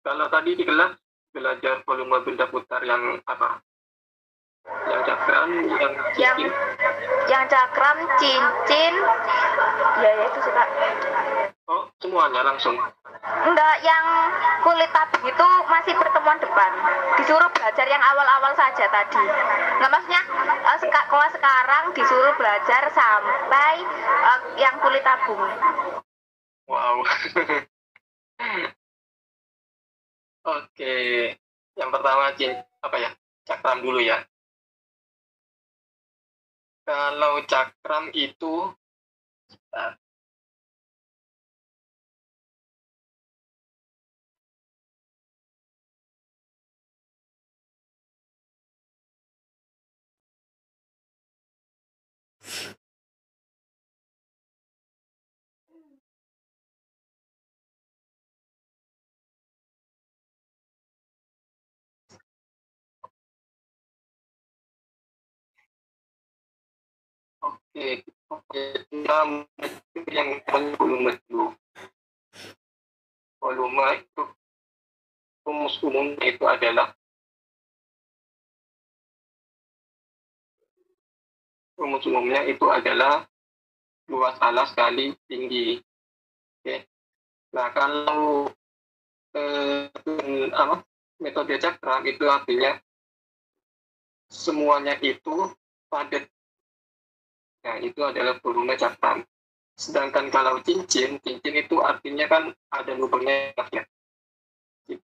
Kalau tadi di kelas belajar volume benda putar yang apa? Yang cakram, yang Yang cincin. yang cakram, cincin, ya itu sih Kak. Oh, semuanya langsung. Enggak, yang kulit tabung itu masih pertemuan depan. Disuruh belajar yang awal-awal saja tadi. Enggak, maksudnya kalau sekarang disuruh belajar sampai yang kulit tabung. Wow. Oke, yang pertama apa ya? Cakram dulu ya. Kalau cakram itu oke, kita yang volume dulu. Volume itu rumus umumnya itu adalah luas alas kali tinggi. Oke. Nah, kalau metode cakram itu artinya semuanya itu padat. Nah, itu adalah volume cakram. Sedangkan kalau cincin itu artinya kan ada lubangnya ya.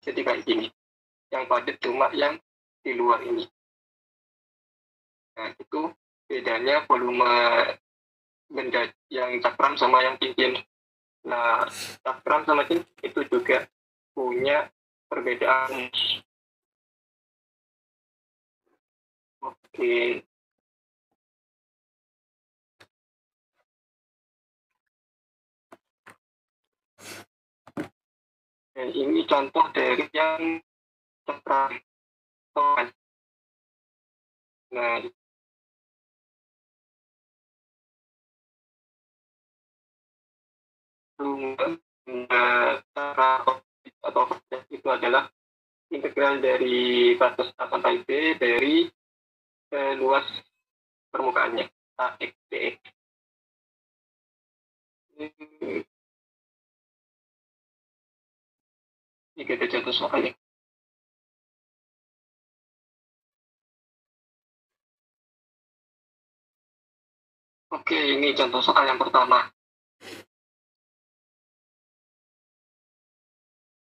Jadi kayak gini. Yang padat cuma yang di luar ini. Nah, itu bedanya volume benda yang cakram sama yang cincin. Nah, cakram sama cincin itu juga punya perbedaan. Oke. Dan ini contoh dari yang cakram. Nah, cara atau itu adalah integral dari batas A sampai B dari luas permukaannya AX dx. Ini kita contoh soalnya. Oke, ini contoh soal yang pertama.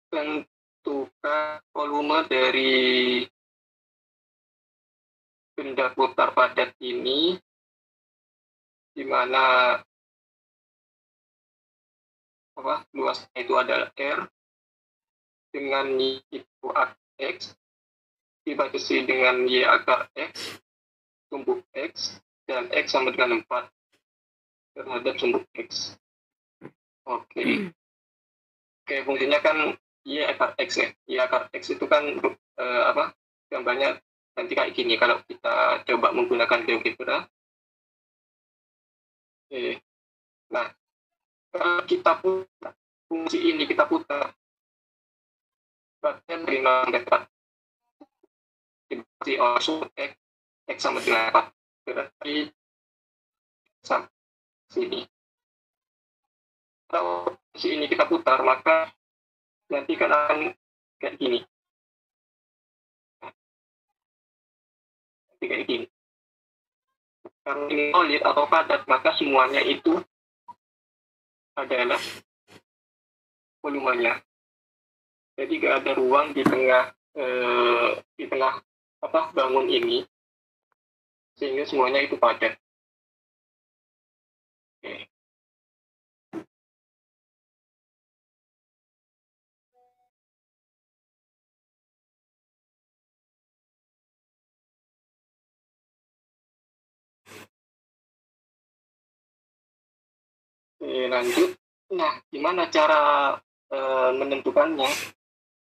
Tentukan volume dari benda putar padat ini, di mana luasnya itu adalah R, dengan Y itu X, dibatasi dengan Y akar X, sumbuk X, dan X sama dengan 4 terhadap sumbuk X. Oke. Oke, fungsinya kan Y akar X ya. Y akar X itu kan gambarnya nanti kayak gini kalau kita coba menggunakan GeoGebra. Oke. Nah, kalau kita putar fungsi ini kita putar, berarti dari 0 sampai 4 dibatasi oleh sumbuk X sama dengan 4. Berarti sampai sini. Kalau fungsi ini kita putar, maka nanti kan akan kayak gini. Nanti kayak gini. Kalau ini solid atau padat, maka semuanya itu adalah volumenya. Jadi nggak ada ruang di tengah bangun ini, sehingga semuanya itu padat. Oke. Lanjut. Nah, gimana cara menentukannya?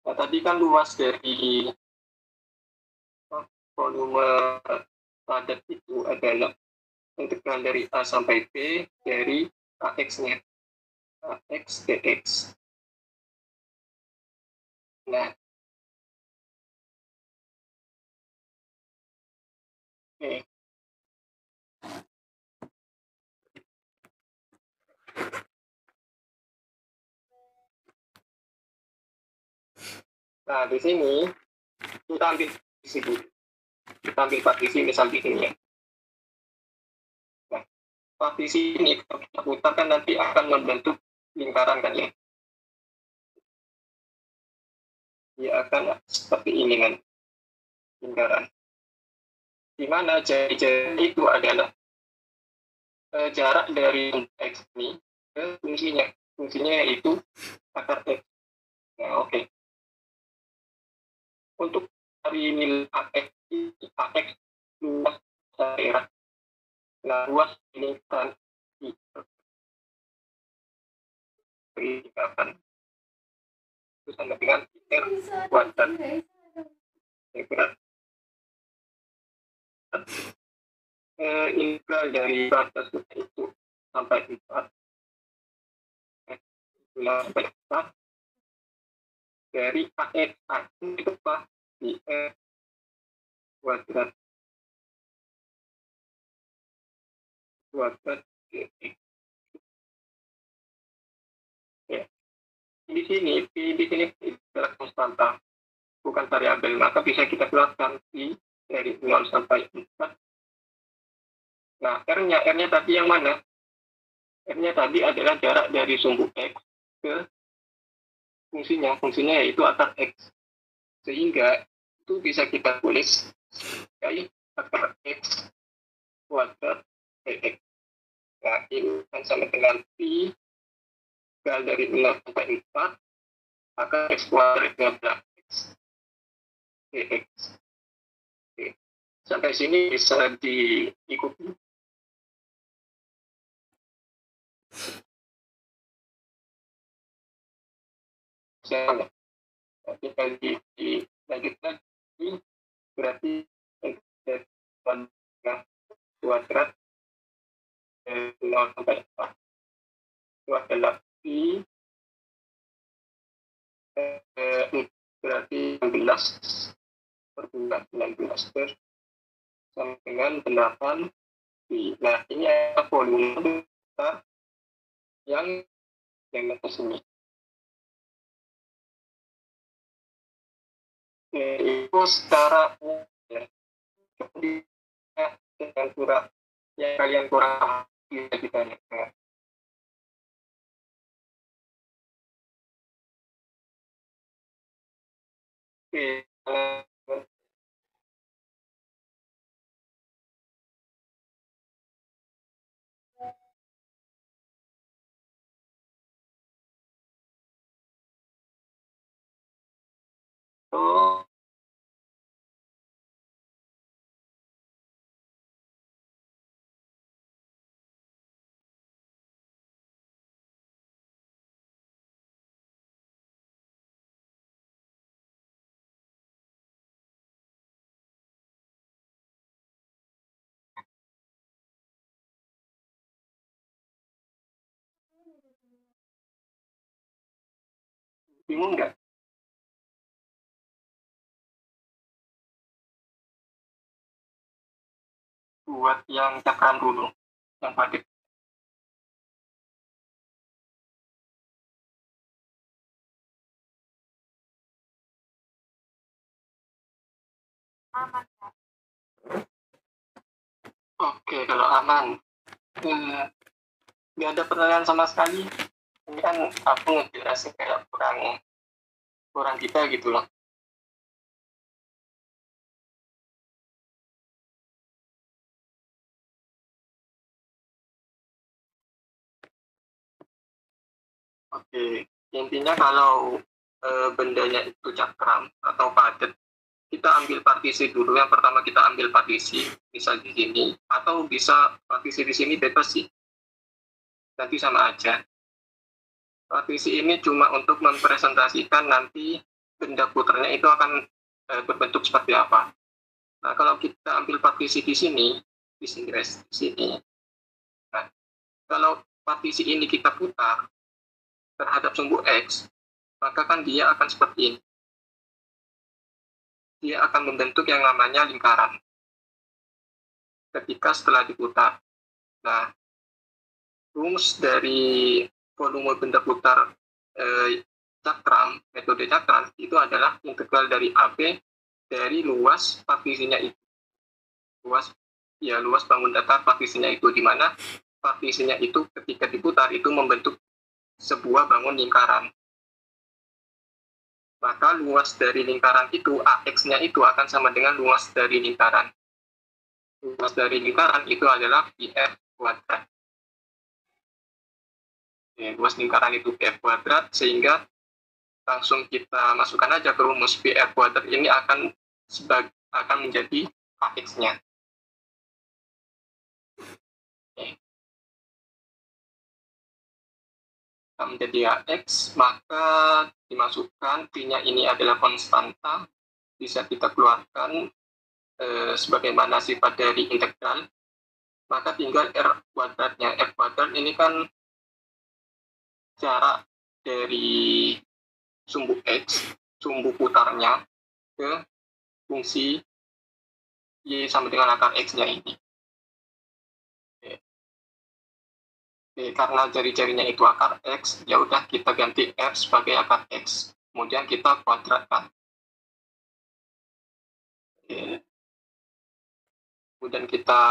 Nah, tadi kan luas dari volume padat itu adalah integral dari A sampai B dari AX-nya. AX dx. Nah, oke. Nah, di sini kita ambil partisi dulu. Kita ambil partisi misal di sini ya. Nah, partisi ini kalau kita putar kan nanti akan membentuk lingkaran kan ya. Dia akan seperti ini kan, lingkaran. Di mana jari-jari itu adalah jarak dari X ini ke fungsinya. Fungsinya yaitu akar X. Nah, oke. Untuk dari nilai AX luas daerah. Nah, luas ini kan dikatakan itu sama dengan R kuadrat. Integral dari batas itu sampai 4 sampai 4 dari AX itu apa? Di R kuadrat dx. Ya. Di sini adalah konstanta, bukan variabel, maka bisa kita keluarkan dari 0 sampai 4. Nah, R-nya tadi yang mana? R-nya tadi adalah jarak dari sumbu X ke fungsinya yaitu akar X. Sehingga itu bisa kita tulis sebagai akar X kuadrat dx. Nah, ini kan sama dengan pi dari 0 sampai 4, maka X kuadrat adalah X dx. Oke. Sampai sini bisa diikuti. Saya tapi lanjut lagi berarti kuadrat 0 sampai 4 itu adalah pi berarti 16 per 16 per sama dengan 8 pi. Nah, ini adalah volume besar yang atas ini. Itu secara ya, dengan kurang yang kalian kurang bisa ditanyakan. Oke. Oh, bingung nggak? Buat yang cakram dulu, yang pakai. Aman. Oke, kalau aman. Nggak ada pertanyaan sama sekali. Ini kan aku ngejelasin kayak kurang kita gitu loh. Oke, intinya kalau bendanya itu cakram atau padat, kita ambil partisi dulu. Yang pertama kita ambil partisi, bisa di sini, atau bisa partisi di sini bebas sih. Nanti sama aja. Partisi ini cuma untuk mempresentasikan nanti benda puternya itu akan berbentuk seperti apa. Nah, kalau kita ambil partisi di sini guys, di sini. Nah, kalau partisi ini kita putar terhadap sumbu X, maka kan dia akan seperti ini. dia akan membentuk yang namanya lingkaran ketika setelah diputar. Nah, rumus dari volume benda putar cakram, metode cakram, itu adalah integral dari AB dari luas partisinya itu. Luas bangun datar partisinya itu, di mana partisinya itu ketika diputar itu membentuk sebuah bangun lingkaran. Maka luas dari lingkaran itu, AX-nya itu akan sama dengan luas dari lingkaran. Luas dari lingkaran itu adalah PF kuadrat. Luas lingkaran itu PF kuadrat, sehingga langsung kita masukkan aja ke rumus PF kuadrat ini akan menjadi AX-nya. Menjadi AX, maka dimasukkan P-nya ini adalah konstanta, bisa kita keluarkan sebagaimana sifat dari integral, maka tinggal R kuadratnya. R kuadrat ini kan jarak dari sumbu X, sumbu putarnya, ke fungsi Y sama dengan akar X-nya ini. Karena jari-jarinya itu akar X, ya udah kita ganti R sebagai akar X. Kemudian kita kuadratkan. Kemudian kita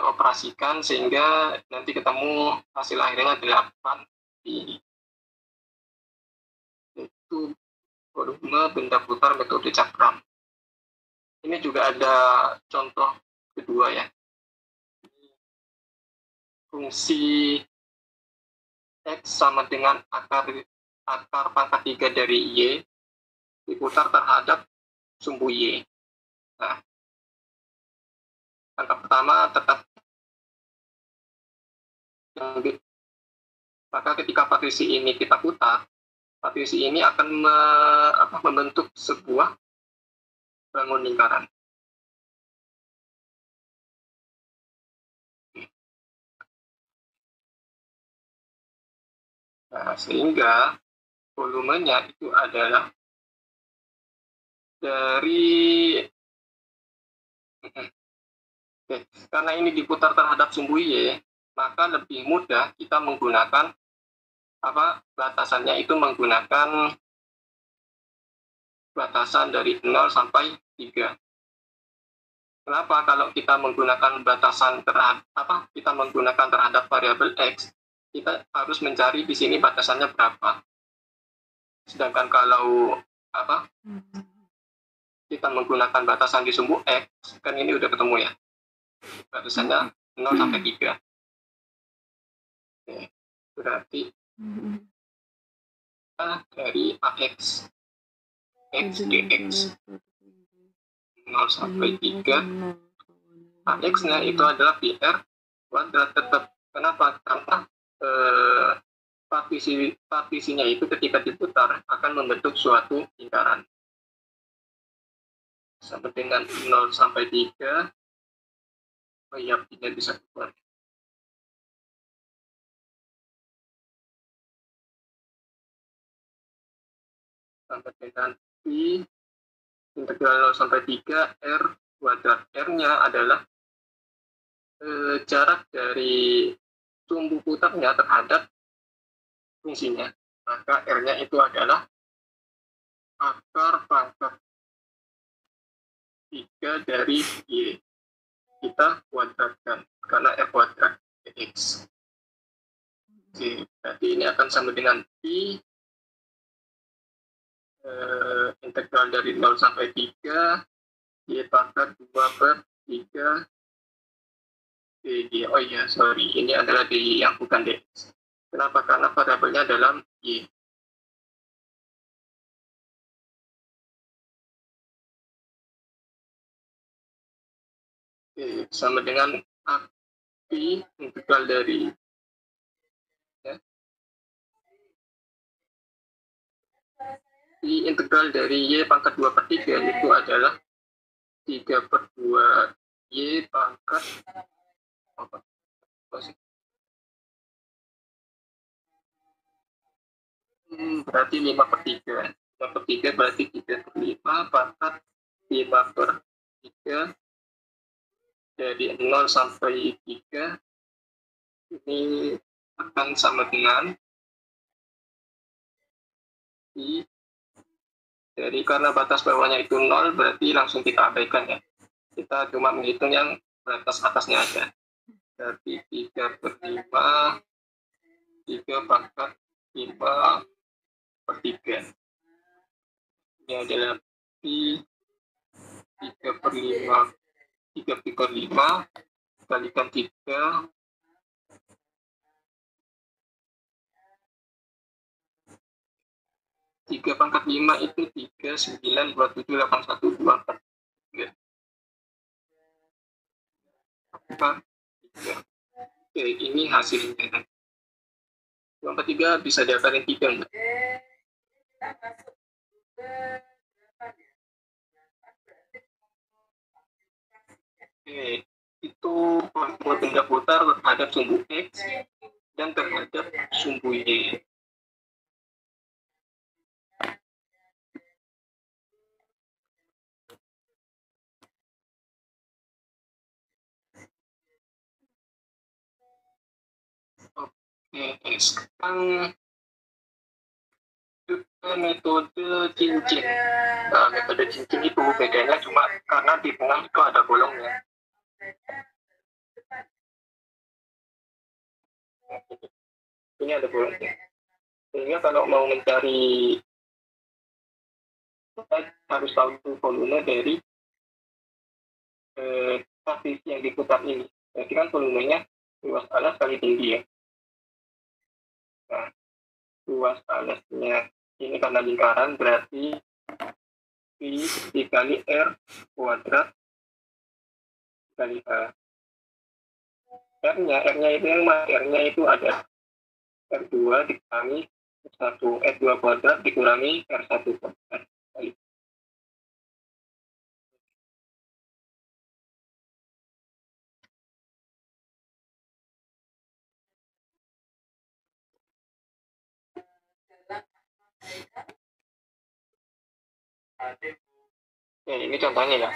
operasikan sehingga nanti ketemu hasil akhirnya 8 pi. Itu volume benda putar metode cakram. Ini juga ada contoh kedua ya. Fungsi X sama dengan akar pangkat 3 dari Y diputar terhadap sumbu Y. Nah, angka pertama tetap yang maka ketika partisi ini kita putar, partisi ini akan membentuk sebuah bangun lingkaran. Nah, sehingga volumenya itu adalah dari karena ini diputar terhadap sumbu Y, maka lebih mudah kita menggunakan batasannya itu menggunakan batasan dari 0 sampai 3. Kenapa? Kalau kita menggunakan batasan terhadap variabel X, kita harus mencari di sini batasannya berapa. Sedangkan kalau kita menggunakan batasan di sumbu X, kan ini udah ketemu ya. Batasannya 0 sampai 3. Oke, berarti dari AX X dx 0 sampai 3, AX-nya itu adalah PR kuadrat tetap. Kenapa? Karena partisinya itu ketika diputar akan membentuk suatu lingkaran. Sama dengan 0 sampai 3, tidak bisa keluar. Sampai dengan I, integral 0 sampai 3, R kuadrat. R-nya adalah jarak dari sumbu putarnya terhadap fungsinya. Maka R-nya itu adalah akar pangkat 3 dari Y. Kita kuadratkan, karena R kuadrat X. Oke, berarti ini akan sama dengan Pi integral dari 0 sampai 3 Y pangkat 2 per 3 Oh iya, sorry, ini adalah D yang bukan DX. Kenapa? Karena variabelnya dalam Y. Oke, sama dengan Pi integral dari Pi integral dari Y pangkat 2 per 3 itu adalah 3 per 2 Y pangkat berarti 5 per 3. 5 per 3 berarti 3 per 5 pangkat 5/3 dari 0 sampai 3 ini akan sama dengan I dari karena batas bawahnya itu 0 berarti langsung kita abaikan ya. Kita cuma menghitung yang batas atasnya aja. Berarti 3/5 3 pangkat 5/3 ini adalah I 3/5 kalikan 3 3/5 itu 3, 9, 27, 81, 24 Oke, ini hasilnya 23 bisa diakarin 3 enggak? Oke, itu buat benda putar terhadap sumbu X dan terhadap sumbu Y. Oke, sekarang metode cincin. Nah, metode cincin itu bedanya cuma karena di tengah itu ada bolongnya. Ini ada bolongnya. Sehingga kalau mau mencari, kita harus tahu volume dari posisi yang diputar ini. Jadi kan volumenya luas alas kali tinggi ya. Nah, luas alasnya ini karena lingkaran berarti Pi dikali R kuadrat kali A. R-nya itu yang mana? R-nya itu ada R2 dikurangi R2 kuadrat dikurangi R1 kuadrat. Ini contohnya ya.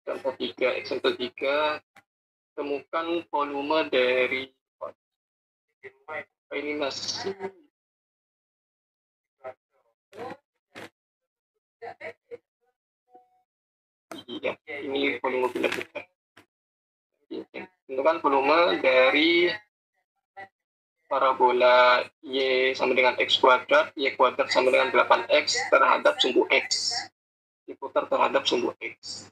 Contoh 3, example 3, temukan volume dari ini masih iya, ini volume benda putar. Tentukan volume dari parabola Y sama dengan X kuadrat, Y kuadrat sama dengan 8X terhadap sumbu X. Diputar terhadap sumbu X.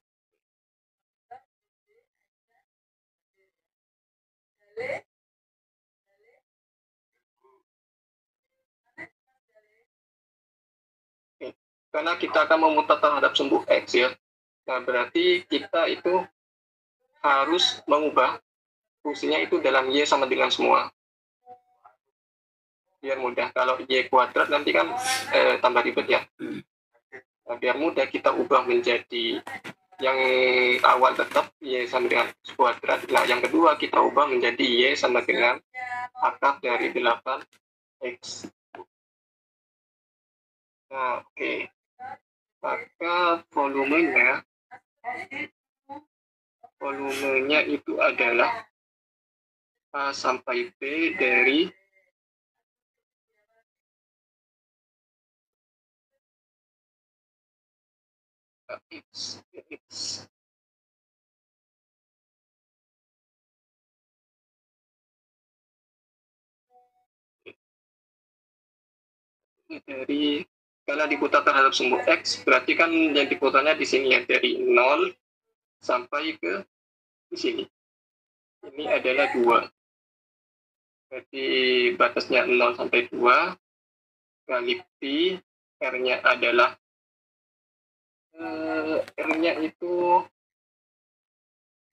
Oke. Karena kita akan memutar terhadap sumbu X ya, nah berarti kita itu harus mengubah fungsinya itu dalam Y sama dengan semua. Biar mudah, kalau Y kuadrat nanti kan tambah ribet ya. Nah, biar mudah kita ubah menjadi yang awal tetap Y sama dengan X kuadrat. Nah, yang kedua kita ubah menjadi Y sama dengan akar dari 8X. Nah, oke. Maka volumenya itu adalah A sampai B dari X. Dari kalau diputar terhadap sumbu X, berarti kan yang diputarnya di sini ya, dari 0 sampai ke di sini. Ini adalah 2. Berarti batasnya 0 sampai 2 kali Pi, R-nya adalah R-nya itu,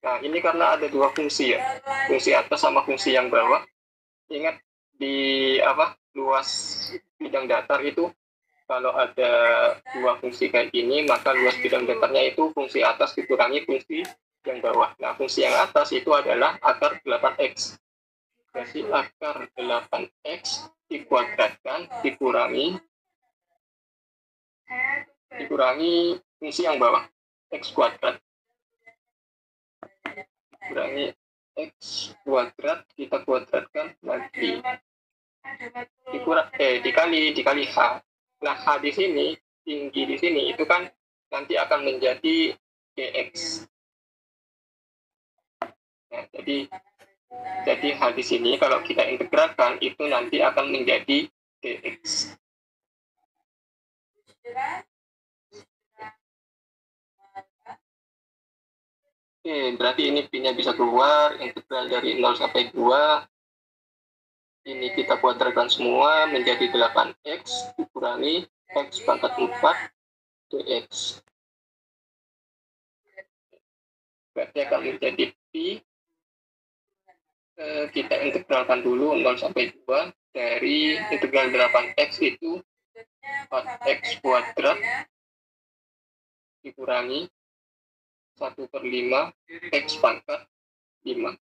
nah ini karena ada dua fungsi ya, fungsi atas sama fungsi yang bawah. Ingat di luas bidang datar itu kalau ada dua fungsi kayak gini, maka luas bidang datarnya itu fungsi atas dikurangi fungsi yang bawah. Nah, fungsi yang atas itu adalah akar 8X. Jadi akar 8X dikuadratkan dikurangi fungsi yang bawah. X kuadrat kurangi X kuadrat, kita kuadratkan lagi dikali H. Nah, H di sini, tinggi di sini itu kan nanti akan menjadi dx. Nah, jadi H di sini kalau kita integralkan itu nanti akan menjadi dx. Oke, berarti ini P-nya bisa keluar, integral dari 0 sampai 2. Ini kita kuadratkan semua menjadi 8x dikurangi x pangkat 4 dx. Berarti akan menjadi P. Kita integralkan dulu 0 sampai 2. Dari integral 8x itu 4x kuadrat dikurangi 1/5 x pangkat 5.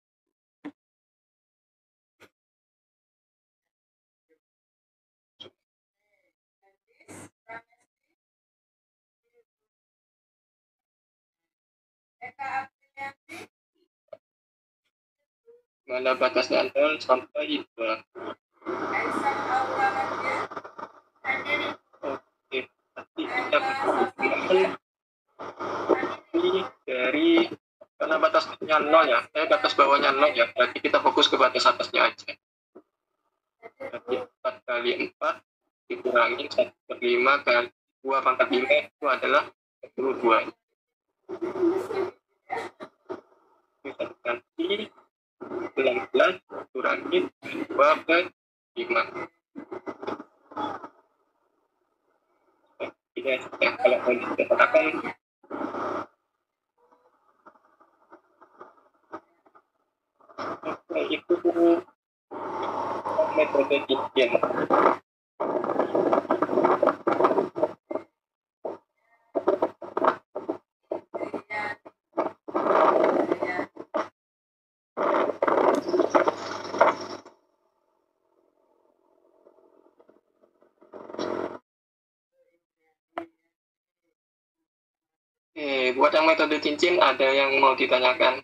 Mana batasnya 0 sampai 2. Oke, nanti kita perhatikan ini dari, karena batasnya 0 ya, batas bawahnya 0 ya, berarti kita fokus ke batas atasnya aja. Berarti 4 kali 4 dikurangi 1/5 kali 2 pangkat 5 itu adalah 22. Kita ganti 19 kurangi 2/5. Ini ya, kalau mau dikatakan itu metode Cincin. Buat yang metode cincin ada yang mau ditanyakan?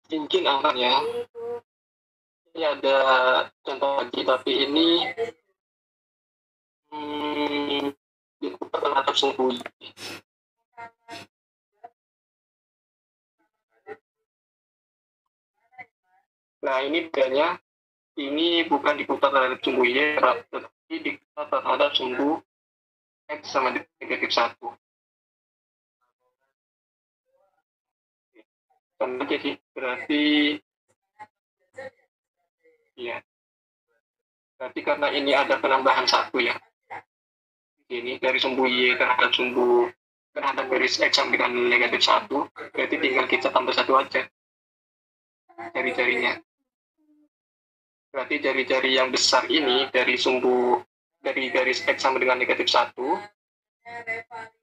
Cincin aman ya. Ini ada contoh lagi, tapi ini diputar terhadap sembunyi. Nah, ini bedanya. Ini bukan diputar terhadap sumbu Y, tetapi diputar terhadap sumbu X sama negatif 1. Sama aja sih, berarti ya. Berarti karena ini ada penambahan 1 ya. Ini dari sumbu Y terhadap garis X sama dengan negatif 1, berarti tinggal kita tambah 1 aja jari-jarinya. Berarti jari-jari yang besar ini dari garis X sama dengan negatif 1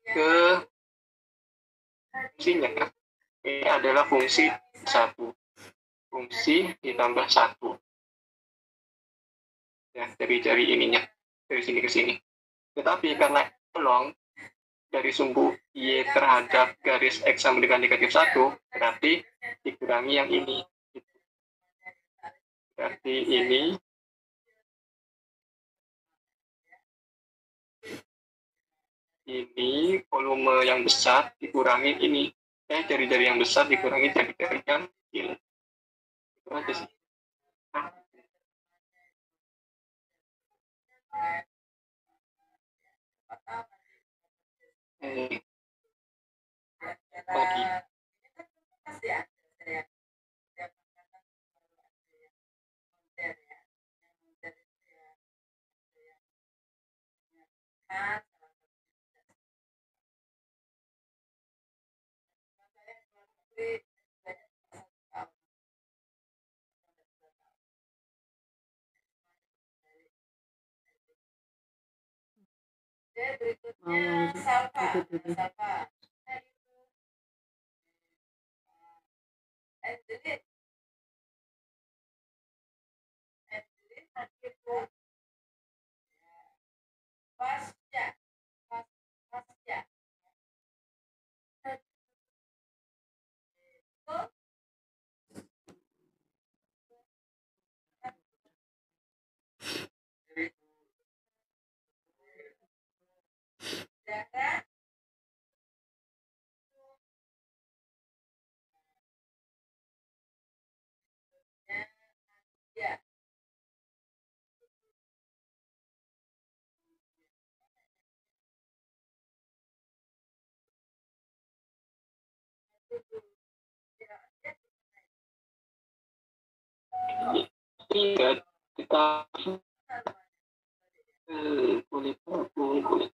ke fungsinya. Ini adalah fungsi 1. Fungsi ditambah 1. ya dari ininya dari sini ke sini. Tetapi karena kolong dari sumbu Y terhadap garis X sama dengan negatif 1, berarti dikurangi yang ini. Berarti ini volume yang besar dikurangi ini. Jari-jari yang besar dikurangi jari-jari yang kecil. Itu aja sih. Bagi. Tidak, kita kulit kulit.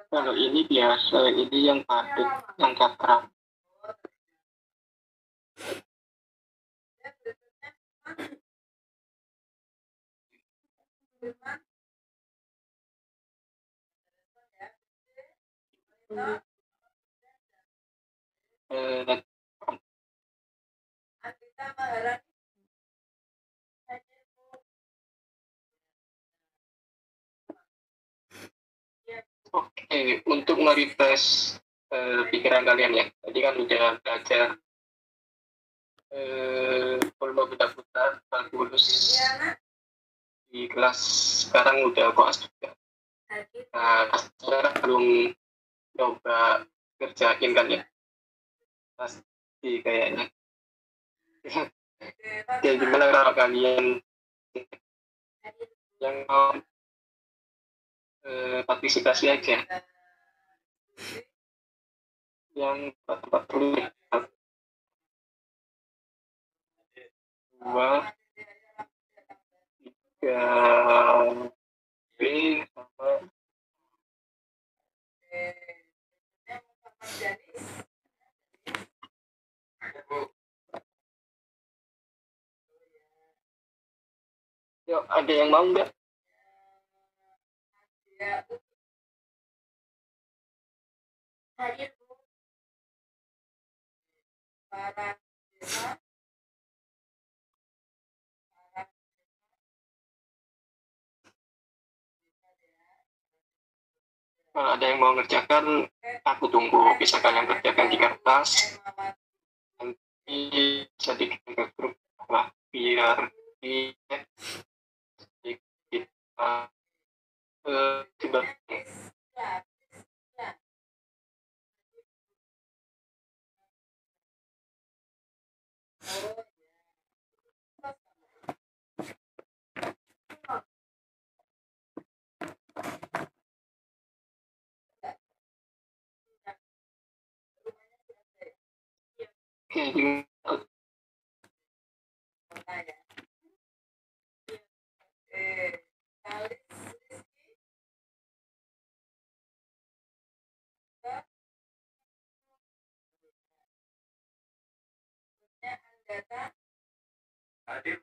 Kalau ini biasa, ini yang padat, yang cakram. Oke, untuk merefresh pikiran kalian ya. Tadi kan udah belajar volume benda-benda kalkulus di kelas, sekarang udah koas juga. Nah, sekarang belum coba kerjain kan ya? Pasti kayaknya. Oke, gimana kalau kalian yang mau partisipasi aja? Yang 40, 2, 3, B sama yuk, ada yang mau nggak? Kalau ada yang mau ngerjakan, aku tunggu. Bisa kalian kerjakan di kertas. Nanti bisa dikirim ke grup lah, biar kita coba. Oke,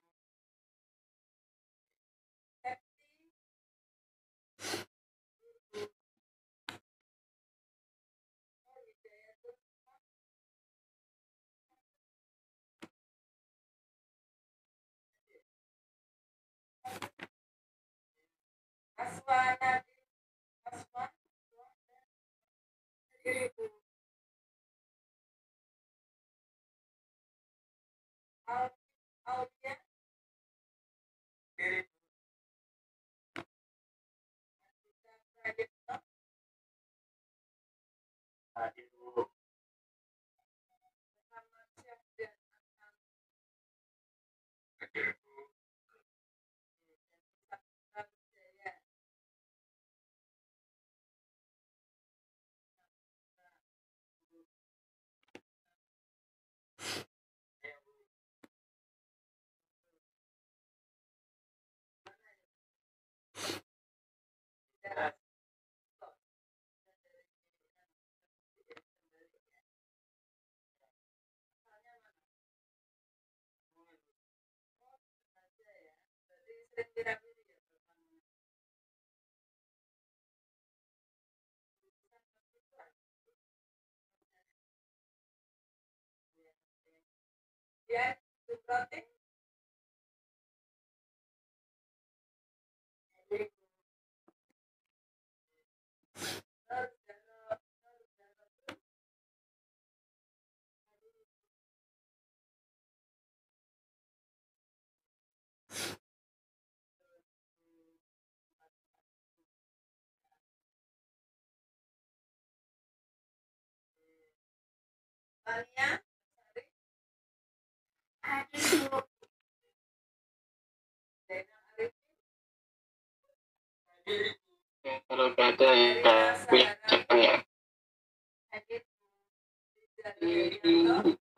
Kalau nggak ada ya punya ceknya ya.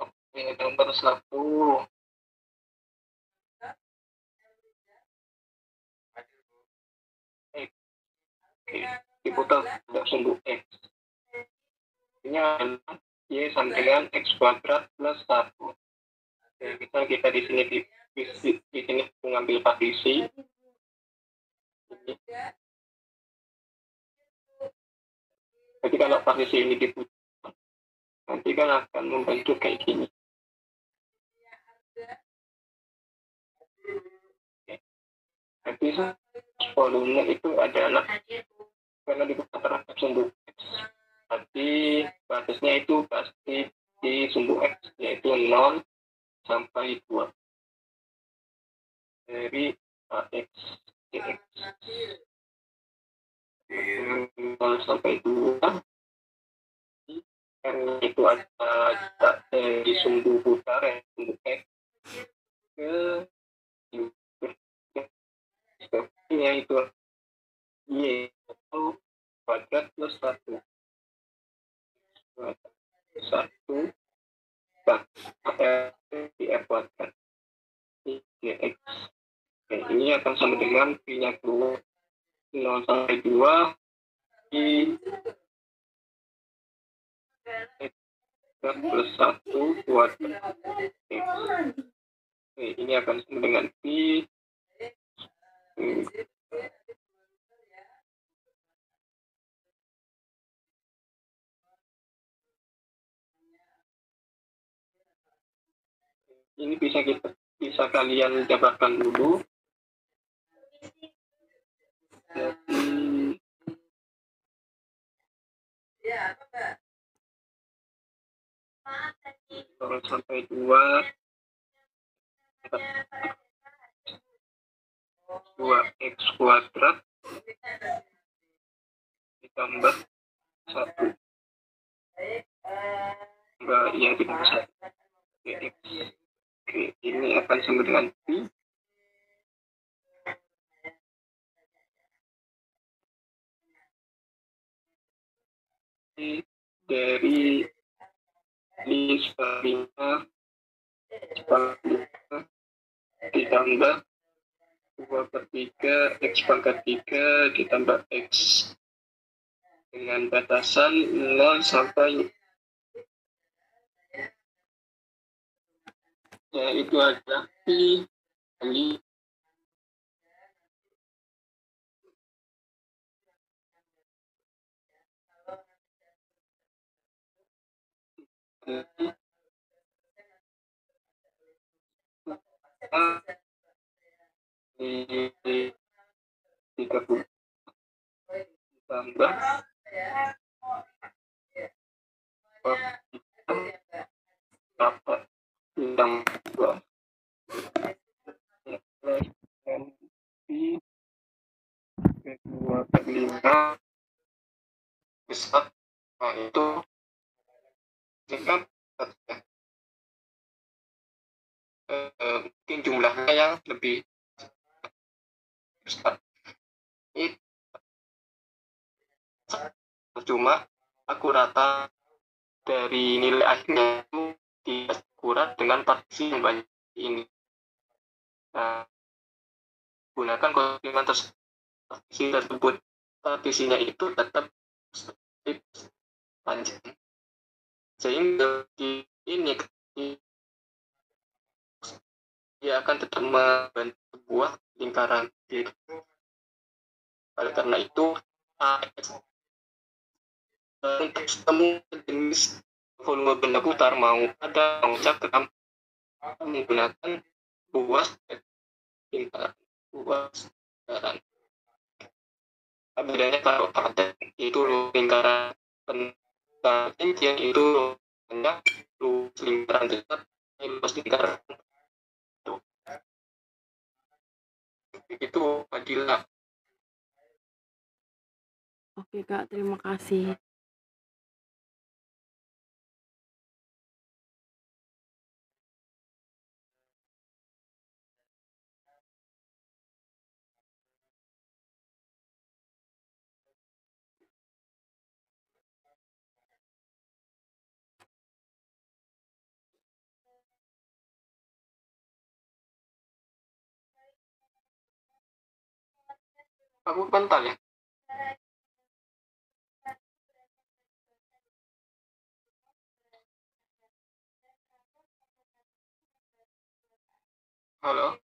Oke, nomor 1. Oke, diputar tidak sumbu X. Ini adalah Y sama dengan X kuadrat plus 1. Oke, misal kita di sini mengambil partisi ini. Jadi kalau partisi ini diputar, nanti kan akan membentuk kayak gini. Jadi volume itu adalah karena diputar terhadap sumbu X. Tapi batasnya itu pasti di sumbu X, yaitu 0 sampai 2. Dari AX dx 0 sampai 2. Karena itu ada di sumbu putar ya, sumbu X ke itu Y itu kuadrat plus 1 di F kuadrat dx. Oke, ini akan sama dengan P-nya 0 sampai 2 di X plus 1 kuadrat X. Oke, ini akan sama dengan P ini bisa kalian dapatkan dulu. Jadi 0 sampai 2 2x kuadrat ditambah 1 ya ditambah 1 dx. Oke, ini akan sama dengan P dari listnya ditambah 2/3 X pangkat 3 ditambah X dengan batasan 0 sampai ya itu ada P kali di 30 ditambah dapat bintang 2 di kedua kelima besar. Nah itu singkat mungkin jumlahnya yang lebih besar. Itu cuma akuratan dari nilai akhirnya itu tidak akurat dengan partisi yang banyak ini. Nah, gunakan komplement partisi tersebut. Partisinya itu tetap panjang, sehingga di ini dia akan tetap membentuk sebuah lingkaran. Oleh karena itu, untuk semua jenis volume benda putar mau ada mau cakram menggunakan ruas lingkaran. Bedanya kalau pada itu lingkaran cincin itu hanya luas lingkaran tetap, luas lingkaran itu Fadila. Oke Kak, terima kasih. Aku bentar ya. Halo.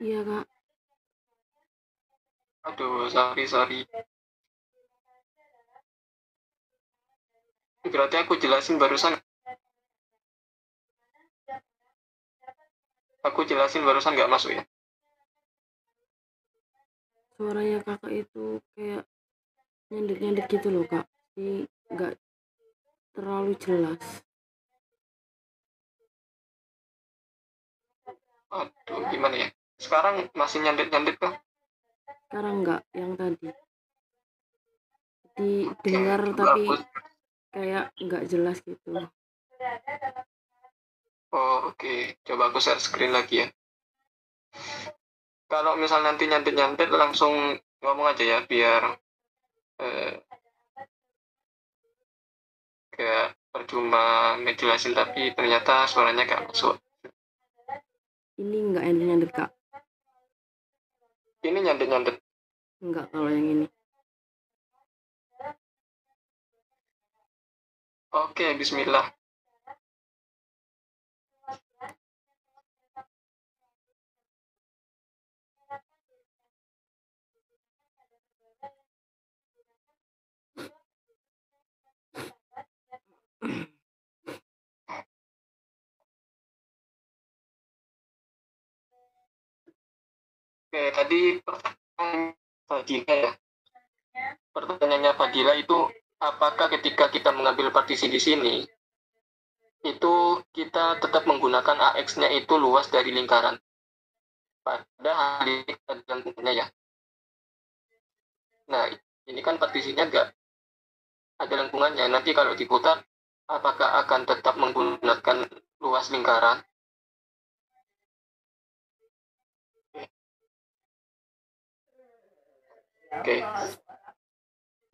Iya Kak. Aduh, sorry. Berarti aku jelasin barusan. Nggak masuk ya? Suaranya kakak itu kayak nyendit-nyendit gitu loh Kak. Jadi nggak terlalu jelas. Aduh, gimana ya? Sekarang masih nyendit-nyendit kah? Sekarang nggak, yang tadi. Didengar Oke, tapi aku... kayak nggak jelas gitu. Oh, oke. Coba aku share screen lagi ya. Kalau misal nanti nyandit-nyandit langsung ngomong aja ya, biar kayak percuma ngejelasin tapi ternyata suaranya gak masuk. Ini nggak nyandit-nyandit Kak. Ini nyandit-nyandit. Nggak kalau yang ini. Oke, bismillah. Oke, tadi pertanyaannya Fadila itu, apakah ketika kita mengambil partisi di sini, itu kita tetap menggunakan AX-nya itu luas dari lingkaran? Padahal ini ada lengkungnya ya. Nah, ini kan partisinya nggak ada lengkungannya. Nanti kalau diputar, apakah akan tetap menggunakan luas lingkaran? Oke.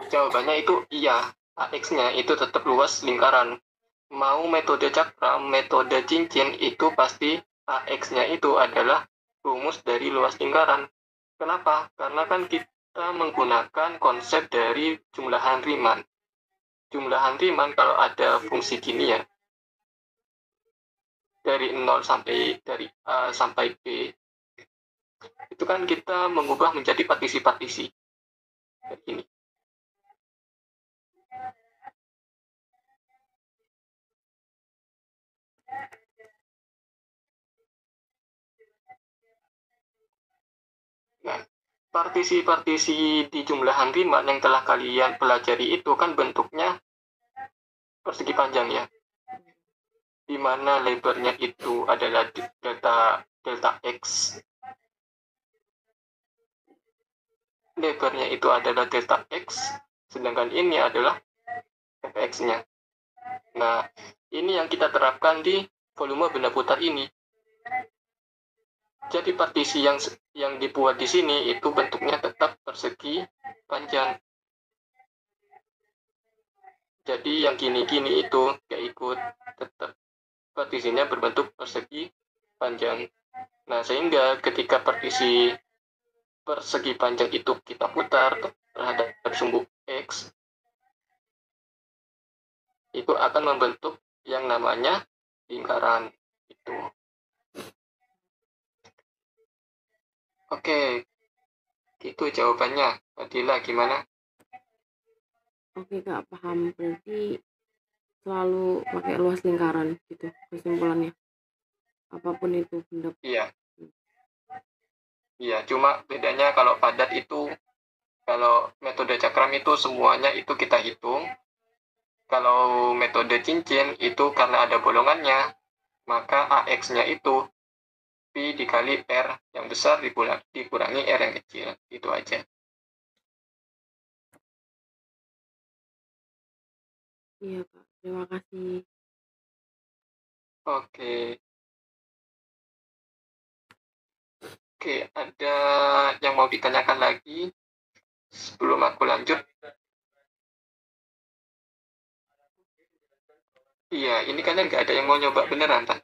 Jawabannya itu iya. AX-nya itu tetap luas lingkaran. Mau metode cakram, metode cincin, itu pasti AX-nya itu adalah rumus dari luas lingkaran. Kenapa? Karena kan kita menggunakan konsep dari jumlahan Riemann. Jumlahan Riemann kalau ada fungsi gini ya, dari 0 sampai dari A sampai B, itu kan kita mengubah menjadi partisi-partisi. Ini. Nah, partisi-partisi di jumlahan Riemann yang telah kalian pelajari itu kan bentuknya persegi panjang ya, di mana lebarnya itu adalah delta x. Lebarnya itu adalah delta x, sedangkan ini adalah fx-nya. Nah, ini yang kita terapkan di volume benda putar ini. Jadi partisi yang dibuat di sini itu bentuknya tetap persegi panjang. Jadi yang gini-gini itu nggak ikut, tetap partisinya berbentuk persegi panjang. Nah, sehingga ketika partisi persegi panjang itu kita putar terhadap sumbu X, itu akan membentuk yang namanya lingkaran itu. Oke, itu jawabannya. Fadila gimana? Oke Kak, paham. Berarti selalu pakai luas lingkaran gitu kesimpulannya. Apapun itu benda. Iya. Iya, cuma bedanya kalau padat itu, kalau metode cakram itu semuanya itu kita hitung. Kalau metode cincin itu karena ada bolongannya, maka AX-nya itu P dikali R yang besar dikurangi R yang kecil. Itu aja. Iya Kak, terima kasih. Oke. Oke, ada yang mau ditanyakan lagi sebelum aku lanjut? Iya, ini kan nggak ada yang mau nyoba beneran, Pak.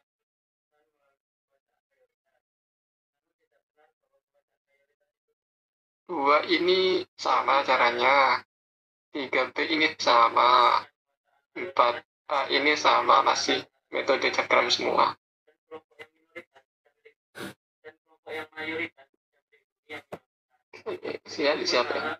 Dua ini sama caranya. 3B ini sama. 4A ini sama, masih metode cakram semua. Siapa ya?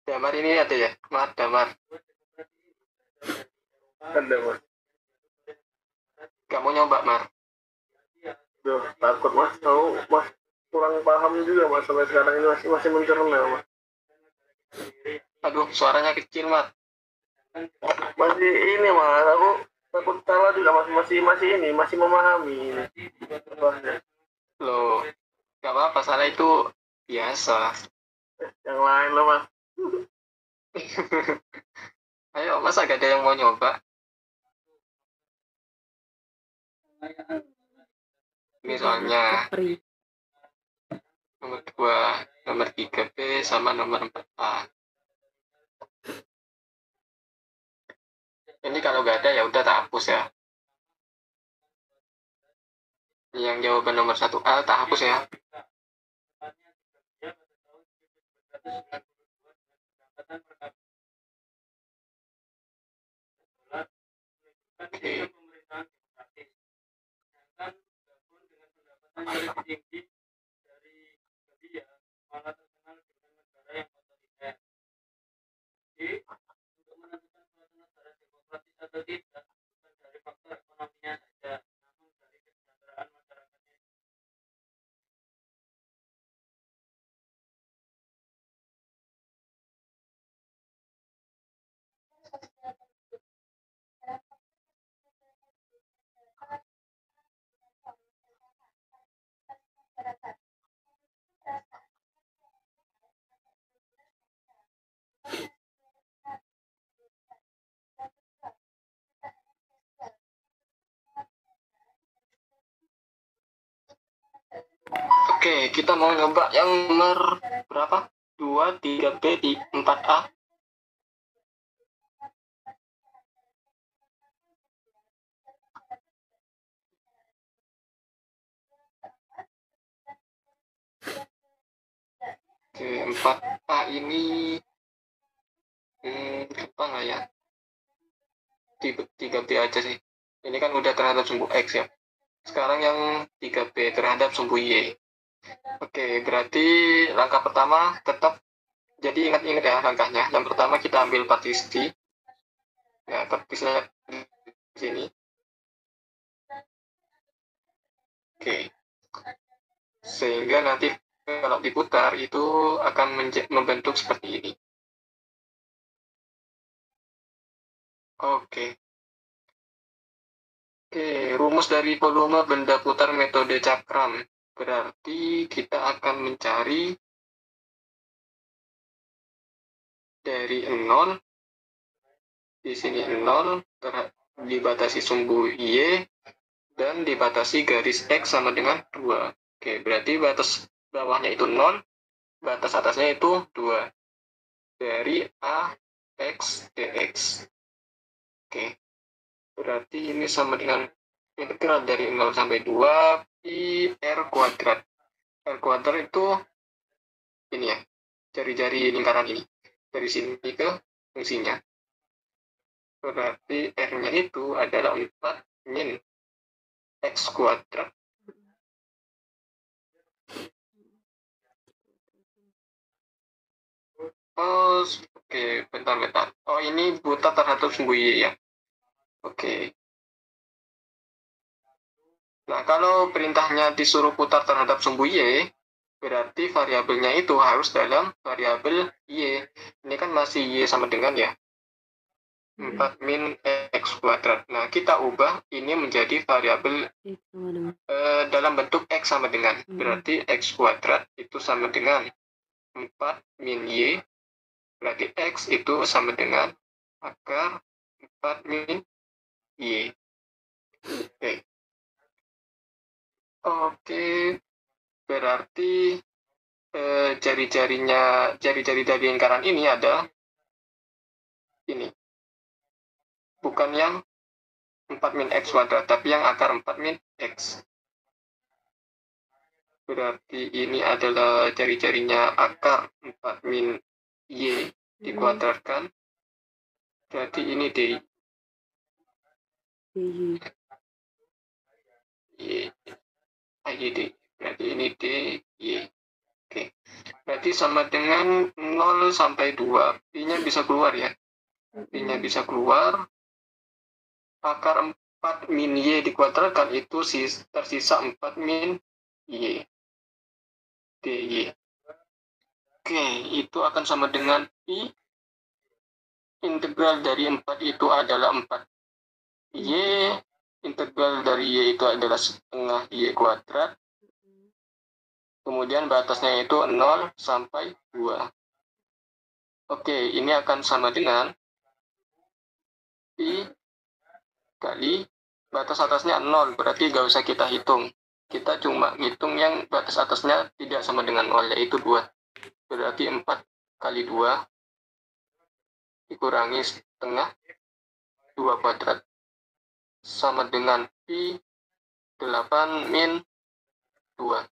Damar ini ada ya? Damar. Ada mas. Kamu nyoba, Mar? Duh, takut mas, tahu mas kurang paham juga mas sampai sekarang ini masih mencerna mas. Aduh, suaranya kecil, Mar. Masih ini mas, aku takut salah juga mas, masih memahami ini. Loh, gak apa-apa, salah itu biasa. Yang lain loh mas. Ayo, masa gak ada yang mau nyoba? Misalnya nomor 2, nomor 3B sama nomor 4A. Ini kalau nggak ada ya udah tak hapus ya. Yang jawaban nomor 1A tak hapus ya. Oke. Oke, kita mau nyoba yang nomor berapa? 2, 3B, 4A. Oke, 4A ini apa nggak ya? 3B aja sih. Ini kan udah terhadap sumbu X ya. Sekarang yang 3B terhadap sumbu Y. Oke, berarti langkah pertama tetap, jadi ingat-ingat ya langkahnya. Yang pertama kita ambil partisi Nah, seperti saya di sini. Oke. Sehingga nanti kalau diputar itu akan membentuk seperti ini. Oke. Oke, rumus dari volume benda putar metode cakram. Berarti kita akan mencari dari 0, di sini 0, dibatasi sumbu Y, dan dibatasi garis X sama dengan 2. Oke, berarti batas bawahnya itu 0, batas atasnya itu 2. Dari A, X, dx. Oke, berarti ini sama dengan integral dari 0 sampai 2 pi R kuadrat. R kuadrat itu ini ya, jari-jari lingkaran ini. Dari sini ke fungsinya. Berarti R-nya itu adalah 4 min X kuadrat. Oh, oke, bentar. Oh, ini buta terhadap sumbu Y ya. Oke. Nah, kalau perintahnya disuruh putar terhadap sumbu Y, berarti variabelnya itu harus dalam variabel Y. Ini kan masih Y sama dengan ya. 4 min X kuadrat. Nah, kita ubah ini menjadi variabel dalam bentuk X sama dengan. Berarti X kuadrat itu sama dengan 4 min Y. Berarti X itu sama dengan akar 4 min Y. Oke. Berarti jari-jari dari lingkaran ini ada ini. Bukan yang 4 min X kuadrat, tapi yang akar 4 min X. Berarti ini adalah jari-jarinya akar 4 min Y dikuadratkan. Berarti ini D. Y. D. Berarti ini D, Y. Oke. Berarti sama dengan 0 sampai 2. I-nya bisa keluar ya. I-nya bisa keluar. Akar 4 min Y dikuadratkan itu tersisa 4 min Y. DY. Oke, itu akan sama dengan I. Integral dari 4 itu adalah 4 Y. Integral dari Y itu adalah setengah Y kuadrat. Kemudian batasnya itu 0 sampai 2. Oke, ini akan sama dengan I kali batas atasnya 0. Berarti nggak usah kita hitung. Kita cuma hitung yang batas atasnya tidak sama dengan 0, yaitu 2. Berarti 4 kali 2 dikurangi setengah 2 kuadrat sama dengan pi 8 min 2